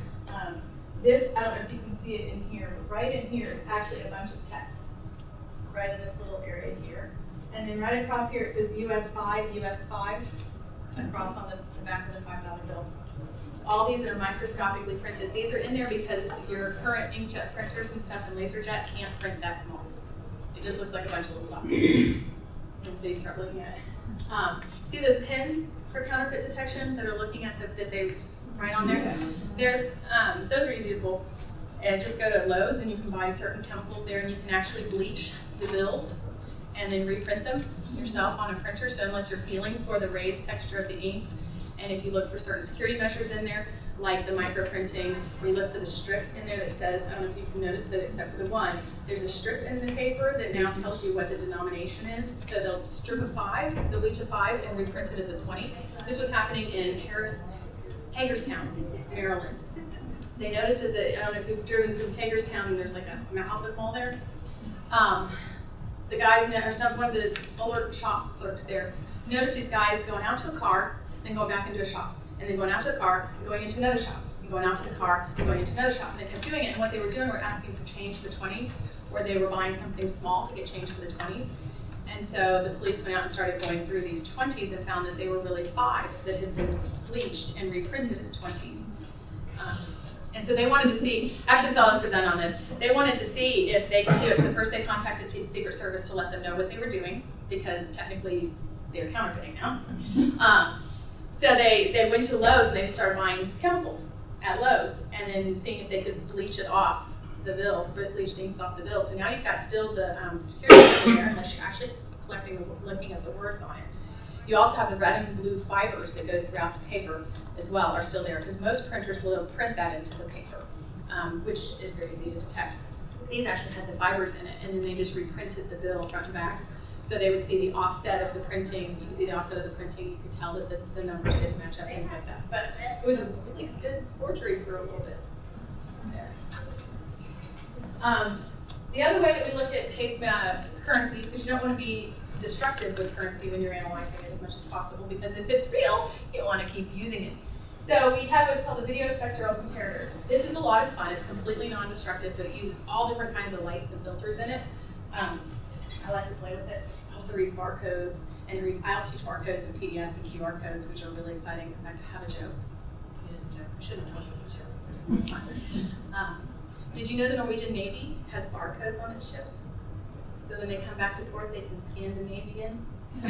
This, I don't know if you can see it in here, but right in here is actually a bunch of text, right in this little area here. And then right across here it says US 5, US 5, across on the back of the $5 bill. So all these are microscopically printed. These are in there because your current inkjet printers and stuff and LaserJet can't print that small. It just looks like a bunch of little dots. And so you start looking at it. See those pins for counterfeit detection that are looking at that they write on there? There's those are easy to pull. And just go to Lowe's and you can buy certain chemicals there, and you can actually bleach the bills and then reprint them yourself on a printer. So unless you're feeling for the raised texture of the ink, and if you look for certain security measures in there, like the microprinting, or you look for the strip in there that says, I don't know if you can notice that except for the one, there's a strip in the paper that now tells you what the denomination is. So they'll strip a 5, they'll bleach a 5 and reprint it as a 20. This was happening in Hagerstown, Maryland. They noticed that, I don't know if you've driven through Hagerstown and there's like a outlet mall there. The guys, or one of the older shop clerks there, noticed these guys going out to a car, then going back into a shop, and then going out to a car, and going into another shop, and going out to the car, and going into another shop. And they kept doing it, and what they were doing were asking for change for 20s, or they were buying something small to get change for the 20s. And so the police went out and started going through these 20s and found that they were really 5s that had been bleached and reprinted as 20s. And so they wanted to see, actually saw them present on this, they wanted to see if they could do it. So first they contacted the Secret Service to let them know what they were doing, because technically they were counterfeiting now. So they went to Lowe's and they just started buying chemicals at Lowe's and then seeing if they could bleach it off the bill, bleach the inks off the bill. So now you've got still the security in there, unless you're actually looking at the words on it. You also have the red and blue fibers that go throughout the paper as well are still there, because most printers will print that into the paper, which is very easy to detect. These actually had the fibers in it, and then they just reprinted the bill front and back. So they would see the offset of the printing. You could see the offset of the printing. You could tell that the numbers didn't match up, things like that. But it was a really good forgery for a little bit there. The other way that we look at currency, because you don't want to be destructive with currency when you're analyzing it as much as possible, because if it's real, you want to keep using it. So we have what's called a video spectral comparator. This is a lot of fun. It's completely non-destructive, but it uses all different kinds of lights and filters in it. I like to play with it. It also reads barcodes, and it reads, I also teach barcodes and PDFs and QR codes, which are really exciting. In fact, I have a joke. It is a joke. I shouldn't have told you it was a joke. Did you know the Norwegian Navy has barcodes on its ships? So when they come back to port, they can scan the Navy in? So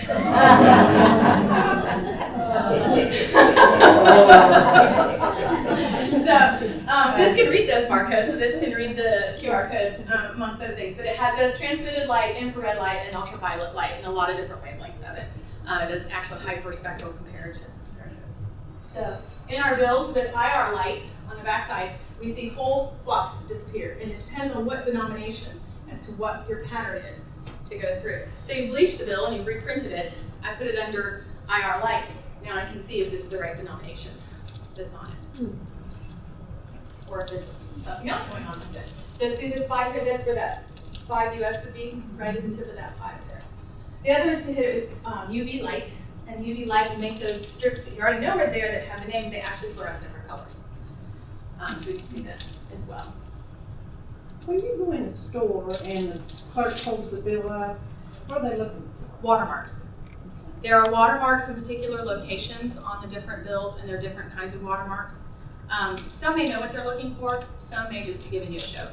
this can read those barcodes. So this can read the QR codes, amongst other things. But it does transmitted light, infrared light, and ultraviolet light, and a lot of different wavelengths of it. It does actual hyperspectral comparison. So in our bills with IR light on the backside, we see whole swaths disappear, and it depends on what denomination as to what your pattern is to go through. So you bleached the bill and you've reprinted it. I put it under IR light. Now I can see if it's the right denomination that's on it. Or if it's something else going on with it. So see this 5 here, that's where that 5 US would be, right at the tip of that 5 there. The other is to hit it with UV light, and UV light will make those strips that you already know are there that have the names, they actually fluoresce different colors. So you can see that as well. When you go in a store and the clerk holds the bill up, what are they looking for? Watermarks. There are watermarks in particular locations on the different bills, and there are different kinds of watermarks. Some may know what they're looking for, some may just be giving you a show.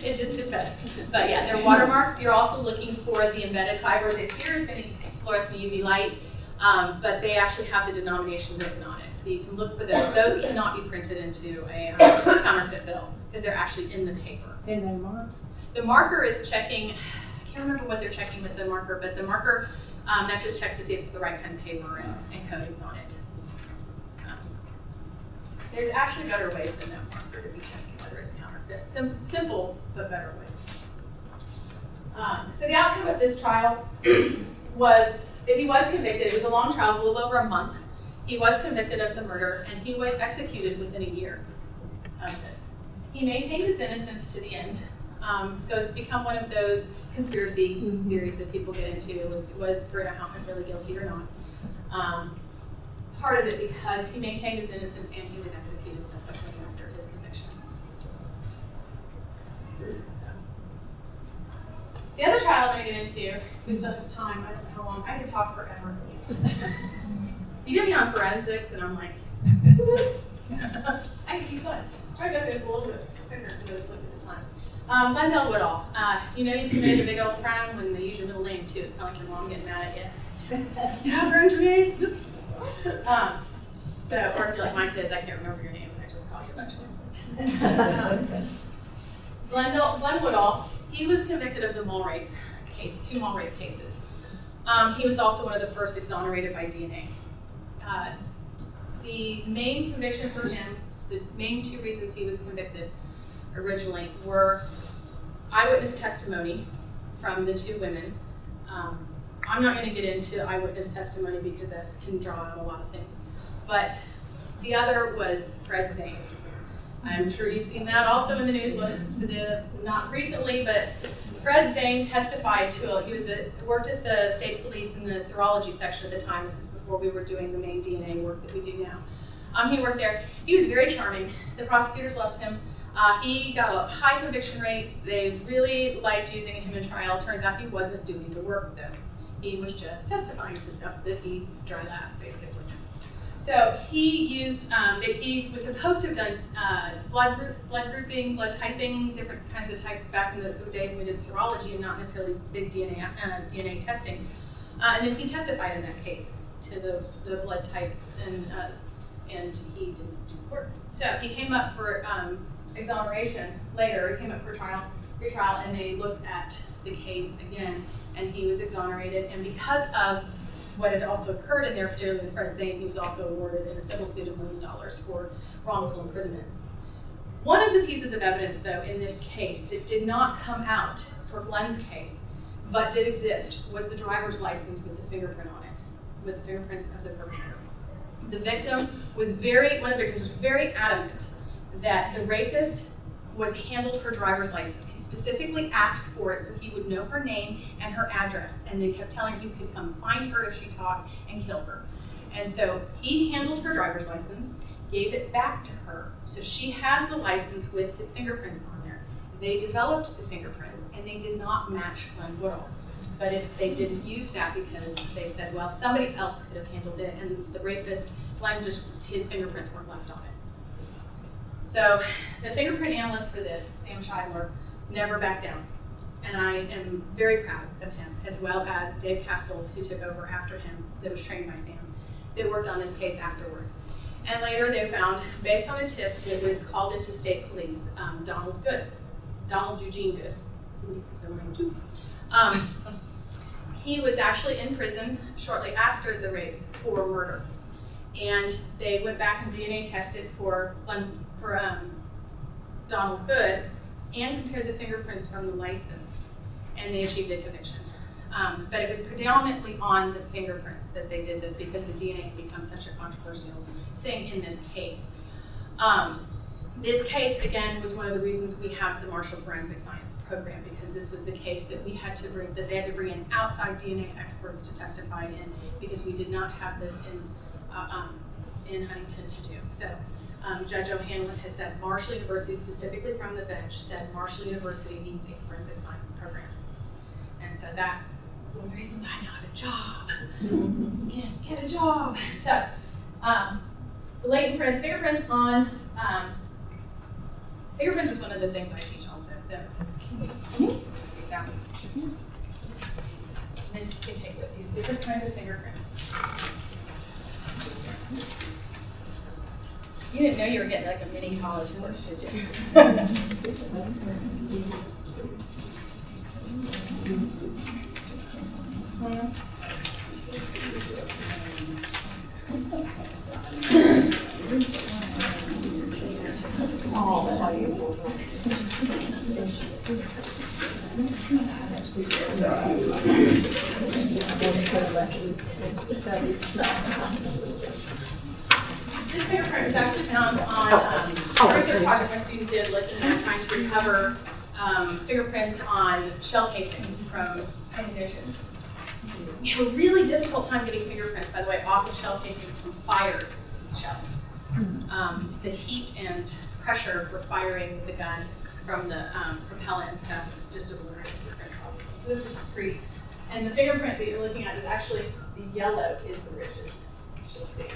It just depends. But yeah, they're watermarks. You're also looking for the embedded fiber that here is going to fluorescent UV light, but they actually have the denomination written on it. So you can look for those. Those cannot be printed into a counterfeit bill because they're actually in the paper. And they mark? The marker is checking, I can't remember what they're checking with the marker, but the marker, that just checks to see if it's the right kind of paper and coatings on it. There's actually better ways than that marker to be checking whether it's counterfeit. Simple, but better ways. So the outcome of this trial was that he was convicted. It was a long trial, it was a little over a month. He was convicted of the murder, and he was executed within a year of this. He maintained his innocence to the end. So it's become one of those conspiracy theories that people get into, was Britta Houghton really guilty or not? Part of it because he maintained his innocence and he was executed subsequently after his conviction. The other trial I'm going to get into, we still have time, I don't know how long, I could talk forever. You get me on forensics and I'm like, I can keep going. Let's try to go through this a little bit quicker because I just looked at the time. Glendale Woodall. You know you made a big old frown when they use your middle name too. It's kind of like your mom getting mad at you. Yeah, grown trees. So, or if you're like my kids, I can't remember your name, and I just call you a bunch of them. Glenn Woodall, he was convicted of the mall rape case, 2 mall rape cases. He was also one of the first exonerated by DNA. The main conviction for him, the main 2 reasons he was convicted originally were eyewitness testimony from the 2 women. I'm not going to get into eyewitness testimony because that can draw out a lot of things. But the other was Fred Zane. I'm sure you've seen that also in the news, not recently, but Fred Zane testified to, he worked at the state police in the serology section at the time. This is before we were doing the main DNA work that we do now. He worked there. He was very charming. The prosecutors loved him. He got a high conviction rates. They really liked using him in trial. Turns out he wasn't doing the work though. He was just testifying to stuff that he dry labbed, basically. So he used, he was supposed to have done blood grouping, blood typing, different kinds of types back in the days when we did serology and not necessarily big DNA testing. And then he testified in that case to the blood types, and he didn't do the work. So he came up for exoneration later. He came up for retrial, and they looked at the case again, and he was exonerated. And because of what had also occurred in there, particularly with Fred Zane, he was also awarded in a civil suit $1 million for wrongful imprisonment. One of the pieces of evidence, though, in this case that did not come out for Glenn's case, but did exist, was the driver's license with the fingerprint on it, with the fingerprints of the perpetrator. The victim was one of the victims was very adamant that the rapist handled her driver's license. He specifically asked for it so he would know her name and her address, and they kept telling him he could come find her if she talked and kill her. And so he handled her driver's license, gave it back to her, so she has the license with his fingerprints on there. They developed the fingerprints, and they did not match Glenn Woodall. But they didn't use that because they said, well, somebody else could have handled it, and the rapist, Glenn, his fingerprints weren't left on it. So the fingerprint analyst for this, Sam Scheidler, never backed down. And I am very proud of him, as well as Dave Castle, who took over after him, that was trained by Sam, that worked on this case afterwards. And later they found, based on a tip that was called into state police, Donald Eugene Good, who needs his memory too. He was actually in prison shortly after the rapes for murder. And they went back and DNA tested for Donald Good and compared the fingerprints from the license, and they achieved a conviction. But it was predominantly on the fingerprints that they did this because the DNA had become such a controversial thing in this case. This case, again, was one of the reasons we have the Marshall Forensic Science Program, because this was the case that we had to bring, that they had to bring in outside DNA experts to testify in, because we did not have this in Huntington to do. So Judge O'Hanlon has said, Marshall University, specifically from the bench, said Marshall University needs a forensic science program. And so that was one of the reasons I now have a job. Can't get a job. So the latent prints, fingerprints on, fingerprints is one of the things I teach also. So just these out. This you can take with you, different kinds of fingerprints. You didn't know you were getting like a mini college course, did you? This fingerprint was actually found on a research project my student did looking at trying to recover fingerprints on shell casings from ammunition. We have a really difficult time getting fingerprints, by the way, off of shell casings from fired shells. The heat and pressure for firing the gun from the propellant and stuff just obliterates the prints off. So this was pretty. And the fingerprint that you're looking at is actually, the yellow is the ridges, you'll see.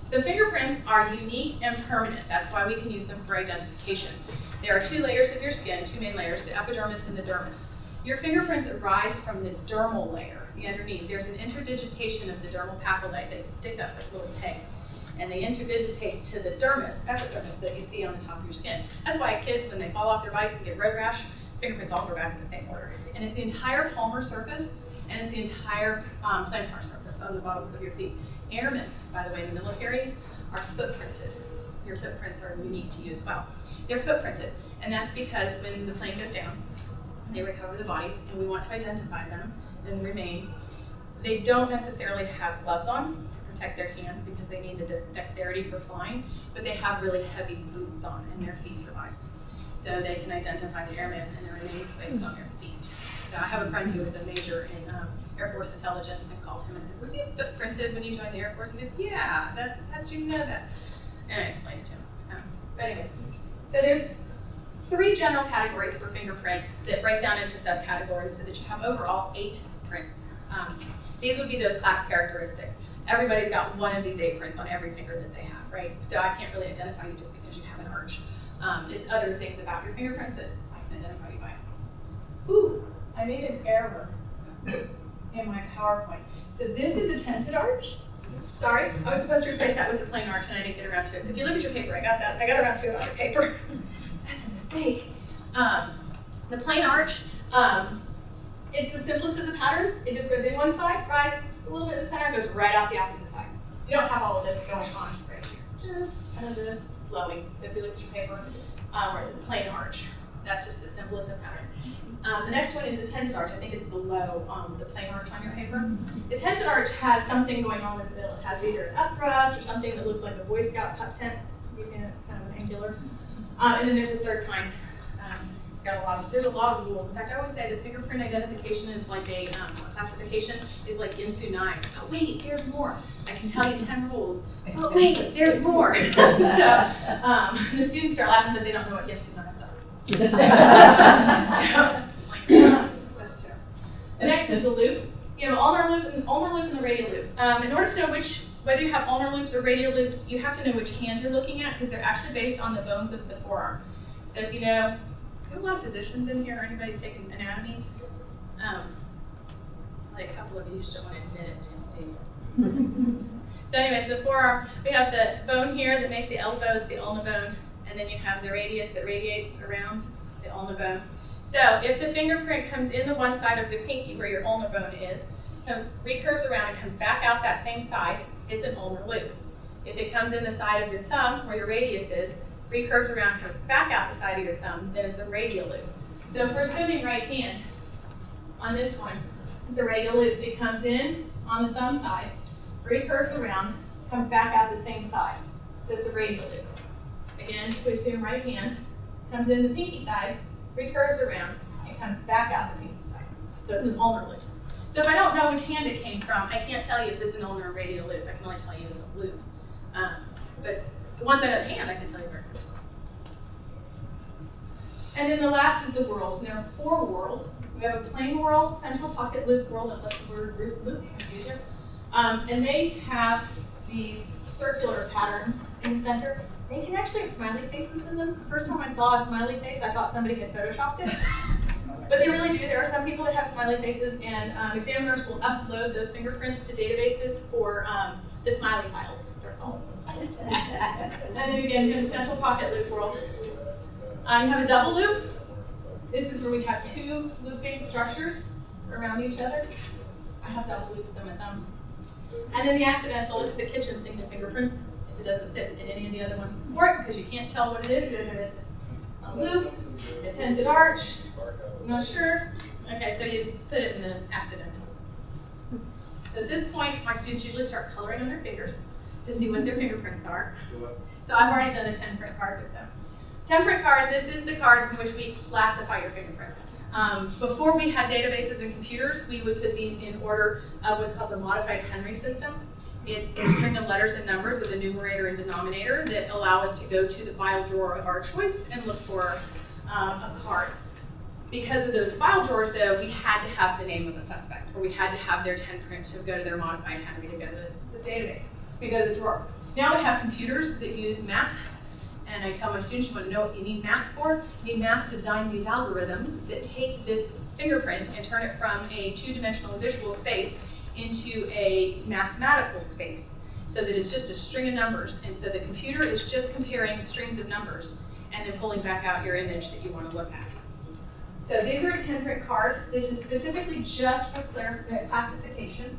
So fingerprints are unique and permanent. That's why we can use them for identification. There are two layers of your skin, two main layers, the epidermis and the dermis. Your fingerprints arise from the dermal layer, the underneath. There's an interdigitation of the dermal papillae. They stick up like little pegs. And they interdigitate to the dermis, epidermis, that you see on the top of your skin. That's why kids, when they fall off their bikes and get road rash, fingerprints all go back in the same order. And it's the entire palmar surface, and it's the entire plantar surface on the bottoms of your feet. Airmen, by the way, in the military, are footprinted. Your footprints are unique to you as well. They're footprinted, and that's because when the plane goes down, they recover the bodies, and we want to identify them and the remains. They don't necessarily have gloves on to protect their hands because they need the dexterity for flying, but they have really heavy boots on, and their feet survive. So they can identify the airmen and their remains based on their feet. So I have a friend who was a major in Air Force intelligence and called him and said, "Were you footprinted when you joined the Air Force?" And he goes, "Yeah, how did you know that?" And I explained it to him. But anyways, so there's 3 general categories for fingerprints that break down into subcategories so that you have overall 8 prints. These would be those class characteristics. Everybody's got one of these 8 prints on every finger that they have, right? So I can't really identify you just because you have an arch. It's other things about your fingerprints that I can identify you by. Ooh, I made an error in my PowerPoint. So this is a tented arch. Sorry, I was supposed to replace that with the plain arch and I didn't get around to it. So if you look at your paper, I got around to it on your paper. So that's a mistake. The plain arch, it's the simplest of the patterns. It just goes in one side, rises a little bit in the center, and goes right out the opposite side. You don't have all of this going on right here. Just kind of the flowing. So if you look at your paper, where it says plain arch, that's just the simplest of patterns. The next one is the tented arch. I think it's below the plain arch on your paper. The tented arch has something going on in the middle. It has either an upthrust or something that looks like a Boy Scout cup tent. Have you seen it? Kind of an angular. And then there's a third kind. It's got there's a lot of rules. In fact, I always say that fingerprint identification is like a classification is like Ginsu knives. But wait, there's more. I can tell you 10 rules. But wait, there's more. So the students start laughing, but they don't know what Ginsu knives are. That's jokes. The next is the loop. You have an ulnar loop and the radial loop. In order to know whether you have ulnar loops or radial loops, you have to know which hand you're looking at because they're actually based on the bones of the forearm. So if you know, we have a lot of physicians in here. Anybody's taking anatomy? Like a couple of you just don't want to admit it, do you? So anyways, the forearm, we have the bone here that makes the elbow, it's the ulna bone, and then you have the radius that radiates around the ulna bone. So if the fingerprint comes in the one side of the pinky where your ulnar bone is, recurves around and comes back out that same side, it's an ulnar loop. If it comes in the side of your thumb where your radius is, recurves around and comes back out the side of your thumb, then it's a radial loop. So if we're assuming right hand on this one, it's a radial loop. It comes in on the thumb side, recurves around, comes back out the same side. So it's a radial loop. Again, if we assume right hand, comes in the pinky side, recurves around, and comes back out the pinky side. So it's an ulnar loop. So if I don't know which hand it came from, I can't tell you if it's an ulnar or radial loop. I can only tell you it's a loop. But once I know the hand, I can tell you where it comes from. And then the last is the whorls. And there are 4 whorls. We have a plain whorl, central pocket loop whorl, don't let the word loop confuse you. And they have these circular patterns in the center. They can actually have smiley faces in them. The first time I saw a smiley face, I thought somebody had photoshopped it. But they really do. There are some people that have smiley faces, and examiners will upload those fingerprints to databases for the smiley files, they're called. And then again, in the central pocket loop whorl, you have a double loop. This is where we have 2 looping structures around each other. I have double loops on my thumbs. And then the accidental, it's the kitchen sink of fingerprints. If it doesn't fit in any of the other ones before it, because you can't tell what it is, whether it's a loop, a tented arch, I'm not sure. Okay, so you put it in the accidentals. So at this point, my students usually start coloring on their fingers to see what their fingerprints are. So I've already done a 10-print card with them. 10-print card, this is the card in which we classify your fingerprints. Before we had databases and computers, we would put these in order of what's called the modified Henry system. It's a string of letters and numbers with a numerator and denominator that allow us to go to the file drawer of our choice and look for a card. Because of those file drawers, though, we had to have the name of the suspect, or we had to have their 10-print to go to their modified Henry to go to the database. We go to the drawer. Now we have computers that use math, and I tell my students, you want to know what you need math for? You need math to design these algorithms that take this fingerprint and turn it from a 2-dimensional visual space into a mathematical space, so that it's just a string of numbers, and so the computer is just comparing strings of numbers and then pulling back out your image that you want to look at. So these are a 10-print card. This is specifically just for classification,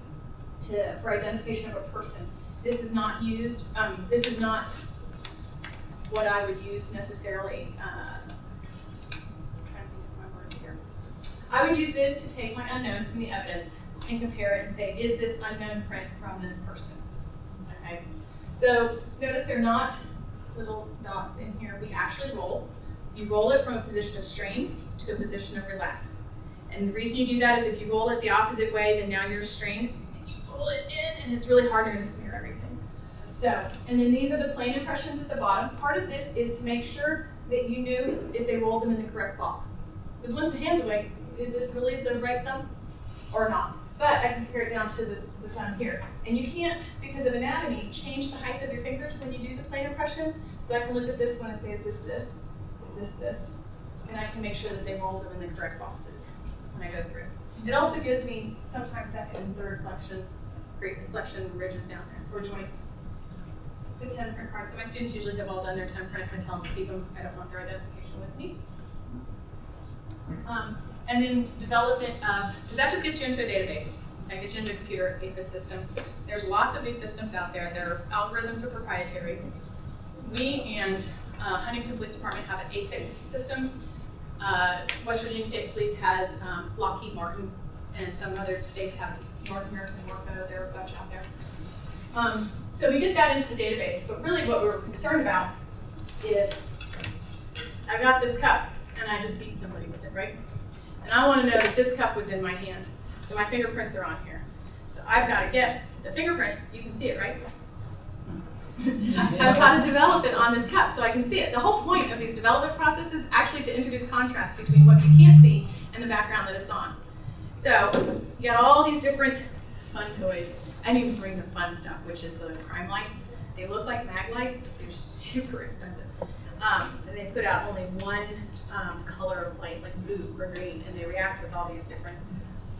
for identification of a person. This is not used, this is not what I would use necessarily. I'm trying to think of my words here. I would use this to take my unknown from the evidence and compare it and say, is this unknown print from this person? Okay. So notice they're not little dots in here. We actually roll. You roll it from a position of strain to a position of relax. And the reason you do that is if you roll it the opposite way, then now you're strained, and you pull it in, and it's really hard, you're gonna smear everything. So, and then these are the plain impressions at the bottom. Part of this is to make sure that you knew if they rolled them in the correct box. Because once the hand's away, is this really the right thumb or not? But I can compare it down to the thumb here. And you can't, because of anatomy, change the height of your fingers when you do the plain impressions. So I can look at this one and say, is this this? Is this this? And I can make sure that they rolled them in the correct boxes when I go through. It also gives me sometimes second and third flexion ridges down there, or joints. It's a 10-print card. So my students usually have all done their 10-print. I tell them to keep them. I don't want their identification with me. And then development of, because that just gets you into a database. That gets you into a computer APHIS system. There's lots of these systems out there. Their algorithms are proprietary. We and Huntington Police Department have an APHIS system. West Virginia State Police has Lockheed Martin, and some other states have North American Morpho. There are a bunch out there. So we get that into the database, but really what we're concerned about is, I got this cup, and I just beat somebody with it, right? And I want to know that this cup was in my hand, so my fingerprints are on here. So I've got to get the fingerprint, you can see it, right? I've got to develop it on this cup so I can see it. The whole point of these development processes is actually to introduce contrast between what you can't see and the background that it's on. So you got all these different fun toys. I didn't even bring the fun stuff, which is the crime lights. They look like mag lights, but they're super expensive. And they put out only one color of light, like blue or green, and they react with all these different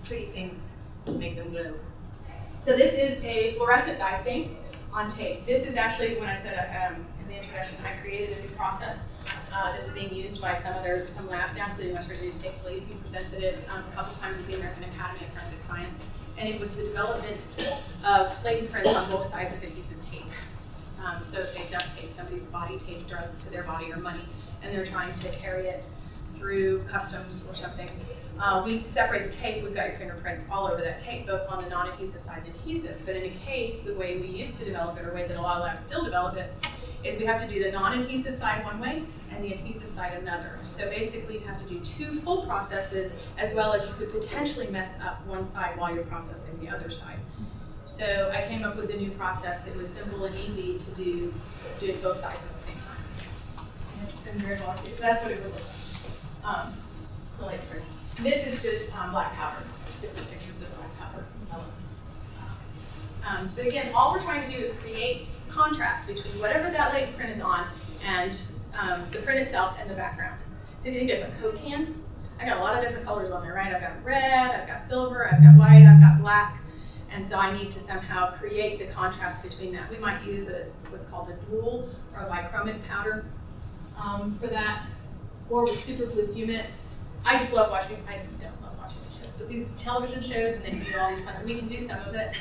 pretty things to make them glow. So this is a fluorescent dye stain. on tape. This is actually, when I said in the introduction, I created a new process that's being used by some labs now, including West Virginia State Police. We presented it a couple times at the American Academy of Forensic Science, and it was the development of latent prints on both sides of adhesive tape. So say duct tape, somebody's body taped drugs to their body or money, and they're trying to carry it through customs or something. We separate the tape, we've got your fingerprints all over that tape, both on the non-adhesive side and adhesive. But in a case, the way we used to develop it, or the way that a lot of labs still develop it, is we have to do the non-adhesive side one way and the adhesive side another. So basically you have to do 2 full processes, as well as you could potentially mess up one side while you're processing the other side. So I came up with a new process that was simple and easy to do it both sides at the same time. And it's been very well received. So that's what it would look like. The latent print. This is just black powder, different pictures of black powder developed. But again, all we're trying to do is create contrast between whatever that latent print is on and the print itself and the background. So if you think of a Coke can, I got a lot of different colors on there, right? I've got red, I've got silver, I've got white, I've got black. And so I need to somehow create the contrast between that. We might use what's called a dual or a bichromic powder for that, or with super blue fumant. I just love watching, I don't love watching these shows, but these television shows, and they can do all these fun, we can do some of it.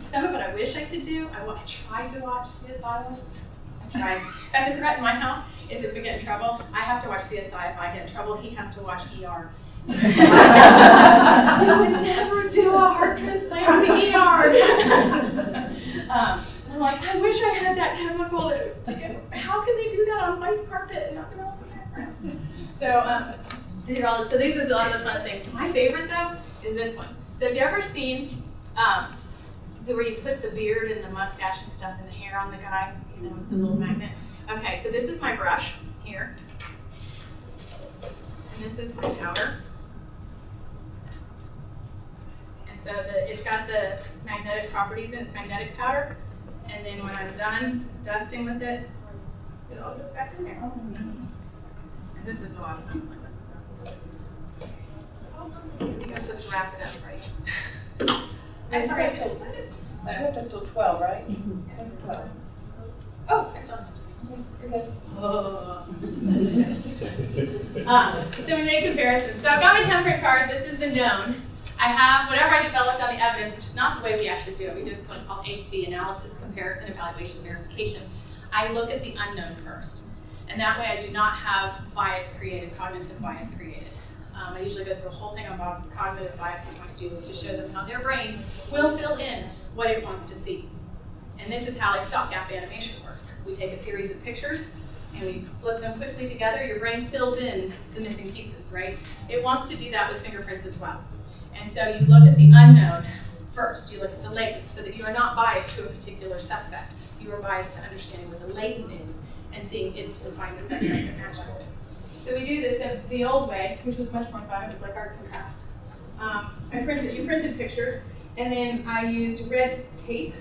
Some of it I wish I could do. I tried to watch CSI once. I tried. And the threat in my house is if we get in trouble, I have to watch CSI. If I get in trouble, he has to watch ER. You would never do a heart transplant in the ER. I'm like, I wish I had that chemical to get, how can they do that on white carpet and not in all the background? So, so these are a lot of the fun things. My favorite though is this one. So have you ever seen where you put the beard and the mustache and stuff and the hair on the guy, you know, with the little magnet? Okay, so this is my brush here. And this is my powder. And so it's got the magnetic properties in it's magnetic powder. And then when I'm done dusting with it, it all goes back in there. And this is a lot of fun. I think I'm supposed to wrap it up, right? I'm sorry. I have until 12, right? Mm-hmm. 12. Oh, I still have to so we made comparisons. So I've got my temperate card. This is the known. I have whatever I developed on the evidence, which is not the way we actually do it. We do what's called ACV, analysis, comparison, evaluation, verification. I look at the unknown first. And that way I do not have bias created, cognitive bias created. I usually go through a whole thing about cognitive bias with my students to show them how their brain will fill in what it wants to see. And this is how like stopgap animation works. We take a series of pictures and we flip them quickly together. Your brain fills in the missing pieces, right? It wants to do that with fingerprints as well. And so you look at the unknown first. You look at the latent so that you are not biased to a particular suspect. You are biased to understanding what the latent is and seeing if you can find a suspect that matches it. So we do this the old way, which was much more fun. It was like arts and crafts. You printed pictures, and then I used red tape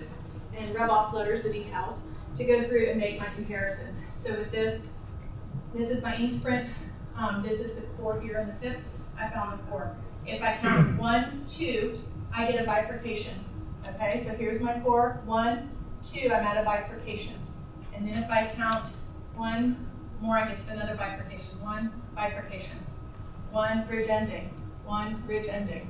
and rub-off floaters, the decals, to go through and make my comparisons. So with this is my inked print. This is the core here on the tip. I found the core. If I count 1, 2, I get a bifurcation. Okay, so here's my core. 1, 2, I'm at a bifurcation. And then if I count 1 more, I get to another bifurcation. 1 bifurcation. 1 ridge ending. 1 ridge ending.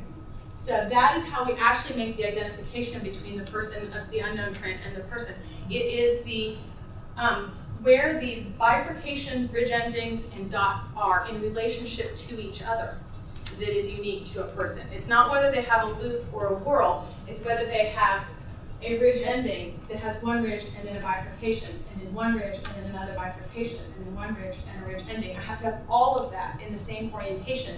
So that is how we actually make the identification between the person of the unknown print and the person. It is the where these bifurcations, ridge endings, and dots are in relationship to each other that is unique to a person. It's not whether they have a loop or a whorl, it's whether they have a ridge ending that has 1 ridge and then a bifurcation, and then 1 ridge and then another bifurcation, and then 1 ridge and a ridge ending. I have to have all of that in the same orientation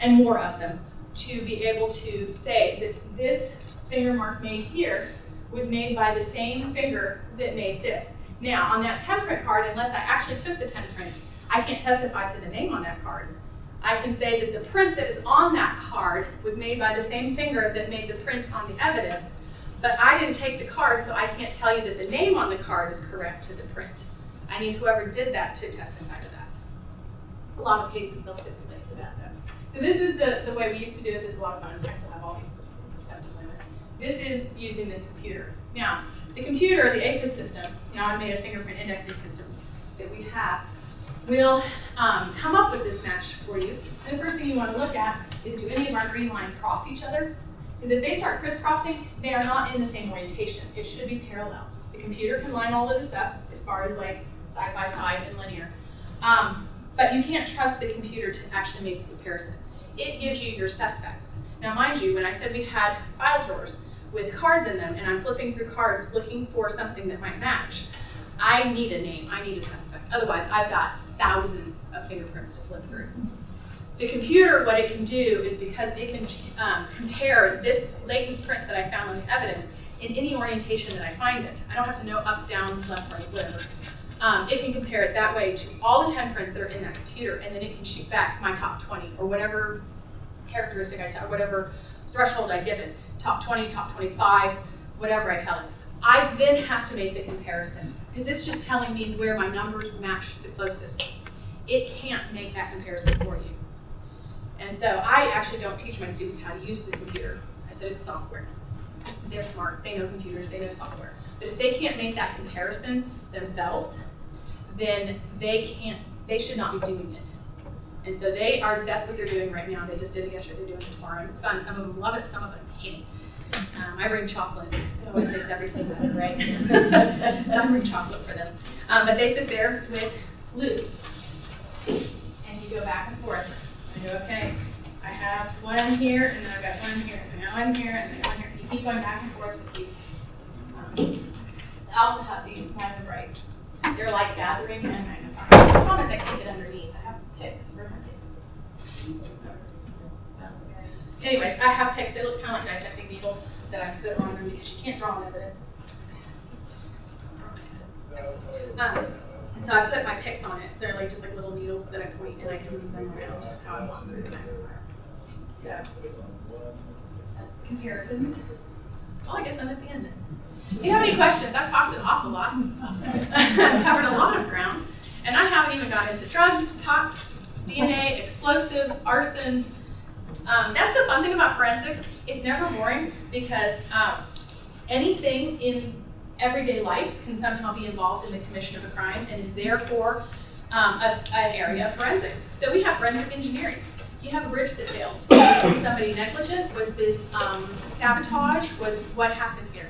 and more of them to be able to say that this finger mark made here was made by the same finger that made this. Now, on that temprint card, unless I actually took the temprint, I can't testify to the name on that card. I can say that the print that is on that card was made by the same finger that made the print on the evidence, but I didn't take the card, so I can't tell you that the name on the card is correct to the print. I need whoever did that to testify to that. A lot of cases, they'll stipulate to that, though. So this is the way we used to do it. It's a lot of fun. I still have all these stuff to play with. This is using the computer. Now, the computer, the AFIS system, the automated fingerprint indexing systems that we have, will come up with this match for you. And the first thing you want to look at is, do any of our green lines cross each other? Because if they start crisscrossing, they are not in the same orientation. It should be parallel. The computer can line all of this up as far as like side by side and linear. But you can't trust the computer to actually make the comparison. It gives you your suspects. Now mind you, when I said we had file drawers with cards in them and I'm flipping through cards looking for something that might match, I need a name, I need a suspect. Otherwise, I've got thousands of fingerprints to flip through. The computer, what it can do is, because it can compare this latent print that I found on the evidence in any orientation that I find it. I don't have to know up, down, left, right, whatever. It can compare it that way to all the 10 prints that are in that computer, and then it can shoot back my top 20 or whatever characteristic I tell, whatever threshold I give it, top 20, top 25, whatever I tell it. I then have to make the comparison, because it's just telling me where my numbers match the closest. It can't make that comparison for you. And so I actually don't teach my students how to use the computer. I said it's software. They're smart, they know computers, they know software. But if they can't make that comparison themselves, then they should not be doing it. And so that's what they're doing right now. They just did it yesterday, they're doing it tomorrow, and it's fun. Some of them love it, some of them hate it. I bring chocolate. It always makes everything better, right? So I bring chocolate for them. But they sit there with loops, and you go back and forth. And you go, okay, I have one here, and then I've got one here, and then one here, and then one here. And you keep going back and forth with these. I also have these random brights. They're like gathering and magnifying. The problem is I can't get underneath. I have picks. Where are my picks? Anyways, I have picks. They look kind of like dissecting needles that I put on them because you can't draw on evidence. And so I put my picks on it. They're like just like little needles that I point, and I can move them around how I want through the magnifier. So that's the comparisons. Well, I guess I'm at the end then. Do you have any questions? I've talked an awful lot. I've covered a lot of ground. And I haven't even got into drugs, tox, DNA, explosives, arson. That's the fun thing about forensics. It's never boring, because anything in everyday life can somehow be involved in the commission of a crime and is therefore an area of forensics. So we have forensic engineering. You have a bridge that fails. Was this somebody negligent? Was this sabotage? Was what happened here?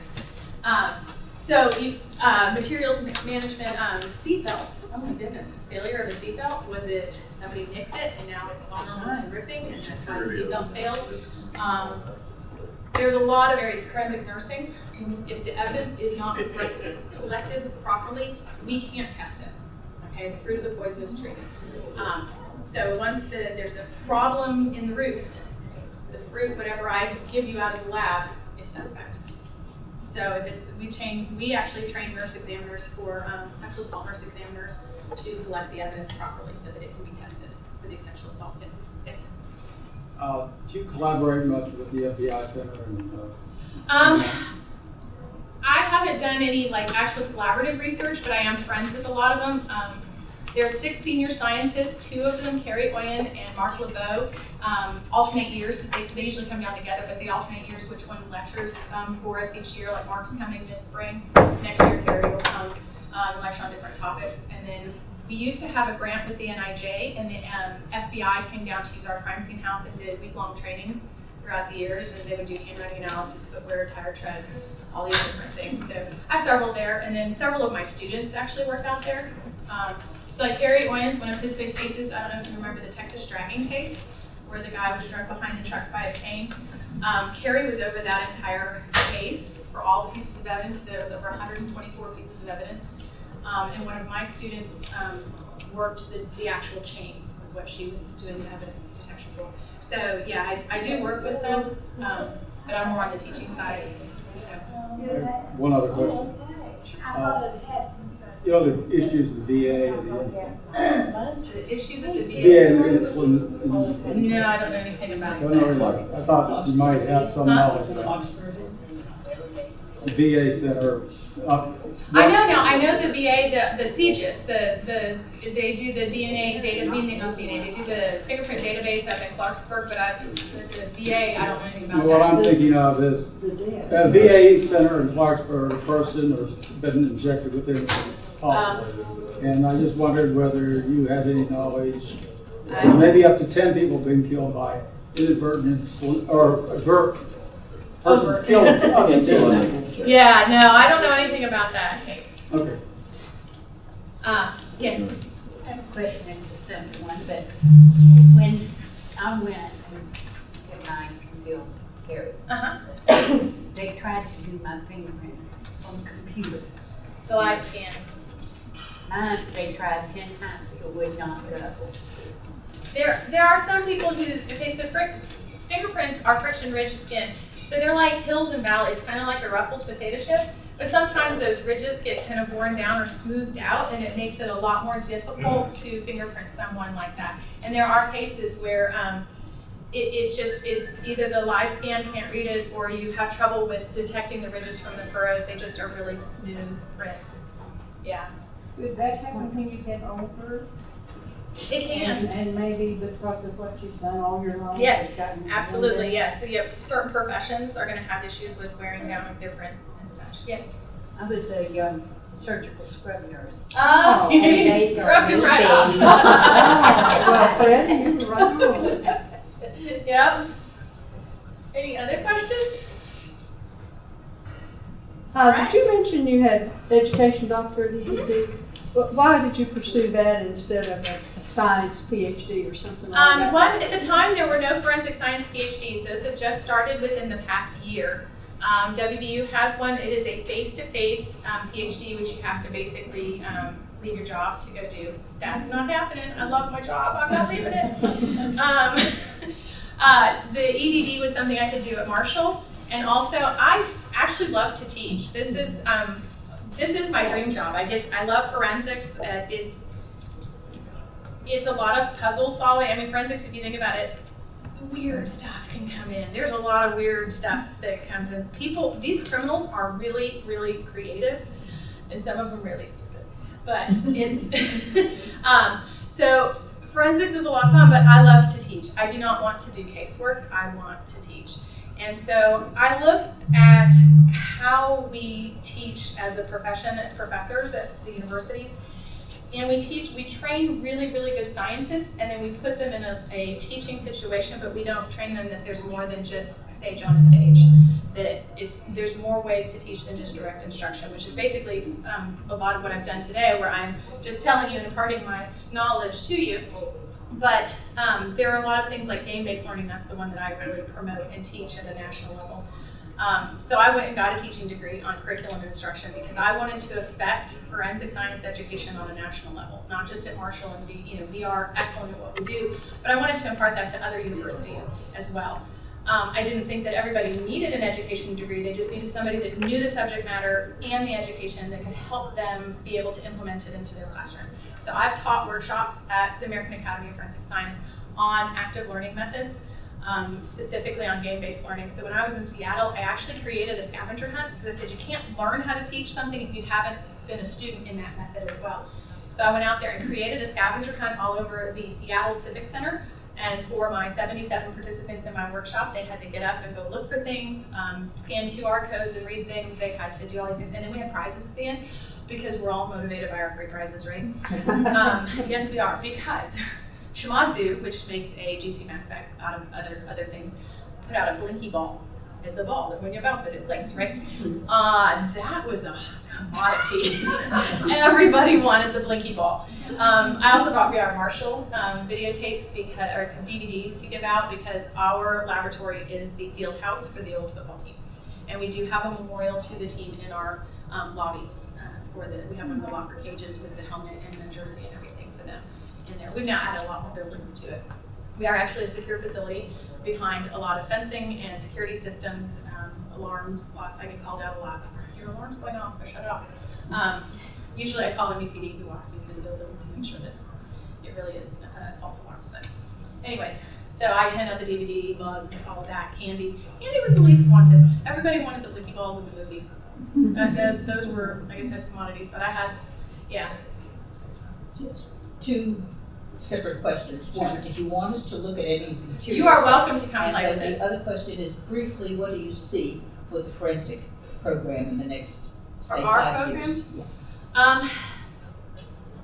Materials management, seatbelts. Oh my goodness, failure of a seatbelt. Was it somebody nicked it and now it's vulnerable to ripping, and that's why the seatbelt failed? There's a lot of areas. Forensic nursing. If the evidence is not collected properly, we can't test it. Okay, it's fruit of the poisonous tree. So once there's a problem in the roots, the fruit, whatever I give you out of the lab, is suspect. So if we actually train nurse examiners for sexual assault nurse examiners to collect the evidence properly so that it can be tested for these sexual assault kids. Yes. Do you collaborate much with the FBI Center? I haven't done any actual collaborative research, but I am friends with a lot of them. There are 6 senior scientists, 2 of them, Carrie Oyen and Mark LeBeau, alternate years. They usually come down together, but they alternate years which one lectures for us each year. Like Mark's coming this spring. Next year, Carrie will come and lecture on different topics. And then we used to have a grant with the NIJ, and the FBI came down to use our crime scene house and did week-long trainings throughout the years, and they would do handwriting analysis, footwear, tire tread, all these different things. So I have several there, and then several of my students actually work out there. So like Carrie Oyen's, one of his big cases, I don't know if you remember the Texas dragging case, where the guy was dragged behind the truck by a chain. Carrie was over that entire case for all the pieces of evidence. He said it was over 124 pieces of evidence. And one of my students worked the actual chain, was what she was doing the evidence detection for. So yeah, I do work with them, but I'm more on the teaching side. So. One other question. The issues of the VA and the incident. The issues of the VA? VA and the incident. No, I don't know anything about it. I thought that you might have some knowledge of that. VA center up. I know the VA, the CGIS, they do the DNA data, not DNA, they do the fingerprint database up in Clarksburg, but the VA, I don't know anything about What that. I'm thinking of is The death. a VA center in Clarksburg, a person has been injected with insulin, possibly. And I just wondered whether you had any knowledge, maybe up to 10 people being killed by inadvertent or avert person Overt. killed of insulin. Yeah, no, I don't know anything about that case. Okay. Yes. I have a question, it's a simple one, but when I went and got my concealed carry, they tried to do my fingerprint on the computer. The live scan. Mine, they tried 10 times, it would not go. There are some people who, okay, so fingerprints are friction-ridged skin. So they're like hills and valleys, kind of like a Ruffles potato chip. But sometimes those ridges get kind of worn down or smoothed out, and it makes it a lot more difficult to fingerprint someone like that. And there are cases where either the live scan can't read it, or you have trouble with detecting the ridges from the furrows. They just are really smooth prints. Yeah, Could that happen when you get older? it can. And maybe because of what you've done all your life? Yes, you've gotten absolutely, older? yes. So yeah, certain professions are going to have issues with wearing down of their prints and such. Yes. I was a surgical scrub nurse. Oh, and you they scrubbed him really right off. Oh, well, Fred, you were right on. Yep. Any other questions? Did you mention you had education doctorate at ED? Why did you pursue that instead of a science PhD or something like that? One, at the time, there were no forensic science PhDs. Those have just started within the past year. WVU has one. It is a face-to-face PhD, which you have to basically leave your job to go do. That's not happening. I love my job. I'm not leaving it. The EDD was something I could do at Marshall, and also I actually love to teach. This is my dream job. I love forensics. It's a lot of puzzle solving. I mean, forensics, if you think about it, weird stuff can come in. There's a lot of weird stuff that comes in. These criminals are really, really creative, and some of them really stupid. But it's so forensics is a lot of fun, but I love to teach. I do not want to do casework. I want to teach. And so I looked at how we teach as a profession, as professors at the universities, and we train really, really good scientists, and then we put them in a teaching situation, but we don't train them that there's more than just sage on a stage. That there's more ways to teach than just direct instruction, which is basically a lot of what I've done today, where I'm just telling you and imparting my knowledge to you. But there are a lot of things like game-based learning. That's the one that I really promote and teach at a national level. So I went and got a teaching degree on curriculum instruction because I wanted to affect forensic science education on a national level, not just at Marshall, and we are excellent at what we do, but I wanted to impart that to other universities as well. I didn't think that everybody needed an education degree. They just needed somebody that knew the subject matter and the education that could help them be able to implement it into their classroom. So I've taught workshops at the American Academy of Forensic Science on active learning methods, specifically on game-based learning. So when I was in Seattle, I actually created a scavenger hunt because I said you can't learn how to teach something if you haven't been a student in that method as well. So I went out there and created a scavenger hunt all over the Seattle Civic Center. And for my 77 participants in my workshop, they had to get up and go look for things, scan QR codes and read things. They had to do all these things. And then we had prizes at the end because we're all motivated by our free prizes, right? Yes, we are. Because Shimadzu, which makes a GC mass spec out of other things, put out a blinky ball. It's a ball that when you bounce it, it blinks, right? That was a commodity. Everybody wanted the blinky ball. I also brought VR Marshall videotapes or DVDs to give out because our laboratory is the field house for the old football team. And we do have a memorial to the team in our lobby. We have one of the locker cages with the helmet and the jersey and everything for them in there. We've now added a lot more buildings to it. We are actually a secure facility behind a lot of fencing and security systems, alarm slots. I get called out a lot. Your alarm's going off, I shut it off. Usually I call an EPD who walks me through the building to make sure that it really is a false alarm. But anyways, So I handed out the DVD, mugs, all of that, candy. Candy was the least wanted. Everybody wanted the Blicky Balls in the movies. Those were, like I said, commodities, but I had, yeah. Two separate questions. One, did you want us to look at any materials? You are welcome to come And play with then it. the other question is, briefly, what do you see for the forensic program in the next, say, For our 5 program? years? Yeah.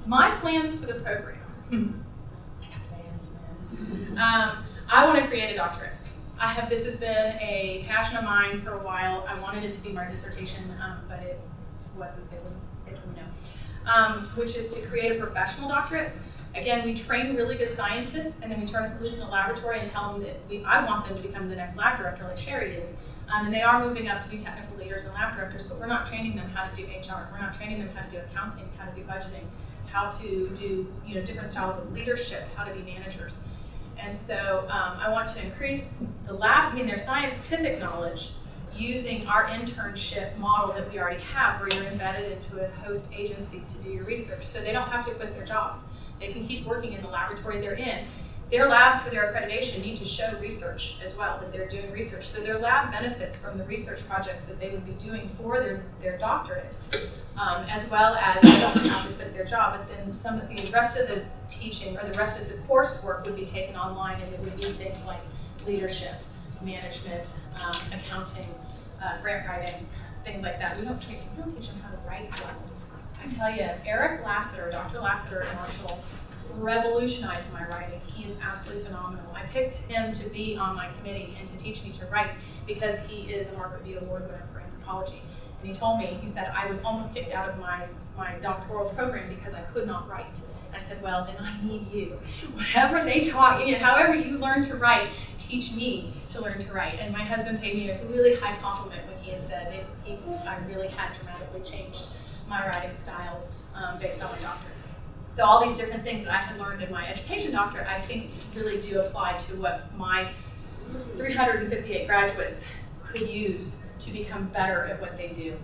My plans for the program. I got plans, man. I want to create a doctorate. This has been a passion of mine for a while. I wanted it to be my dissertation, but it wasn't. They wouldn't know. Which is to create a professional doctorate. Again, we train really good scientists, and then we turn them loose in a laboratory and tell them that I want them to become the next lab director, like Sherry is. And they are moving up to be technical leaders and lab directors, but we're not training them how to do HR. We're not training them how to do accounting, how to do budgeting, how to do different styles of leadership, how to be managers. And so I want to increase their scientific knowledge using our internship model that we already have, where you're embedded into a host agency to do your research. So they don't have to quit their jobs. They can keep working in the laboratory they're in. Their labs for their accreditation need to show research as well, that they're doing research. So their lab benefits from the research projects that they would be doing for their doctorate, as well as they don't have to quit their job. But then the rest of the teaching or the rest of the coursework would be taken online, and it would be things like leadership, management, accounting, grant writing, things like that. We don't teach them how to write well. I tell you, Eric Lassiter, Dr. Lassiter at Marshall, revolutionized my writing. He is absolutely phenomenal. I picked him to be on my committee and to teach me to write because he is a Margaret Mead Award winner for anthropology. And he told me, he said, I was almost kicked out of my doctoral program because I could not write. I said, well, then I need you. Whatever they taught you, however you learn to write, teach me to learn to write. And my husband paid me a really high compliment when he had said I really had dramatically changed my writing style based on my doctorate. So all these different things that I had learned in my education doctorate, I think really do apply to what my 358 graduates could use to become better at what they do.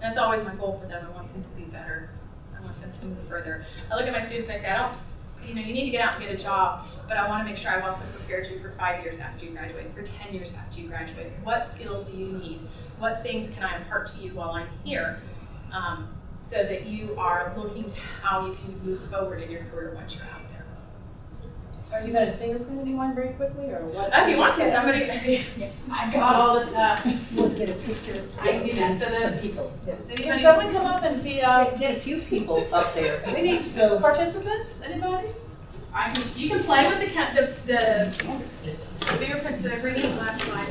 That's always my goal for them. I want them to be better. I want them to move further. I look at my students and I say, you need to get out and get a job, but I want to make sure I've also prepared you for 5 years after you graduate, for 10 years after you graduate. What skills do you need? What things can I impart to you while I'm here? So that you are looking to how you can move forward in your career once you're out there. So are you going to fingerprint anyone very quickly, or what? If you want to, somebody. I got all the stuff. We'll get a picture. I can do that. So some people. Yes. Can someone come up and be, Get a few people up there. we need participants, anybody? You can play with the fingerprints that I bring in last slide.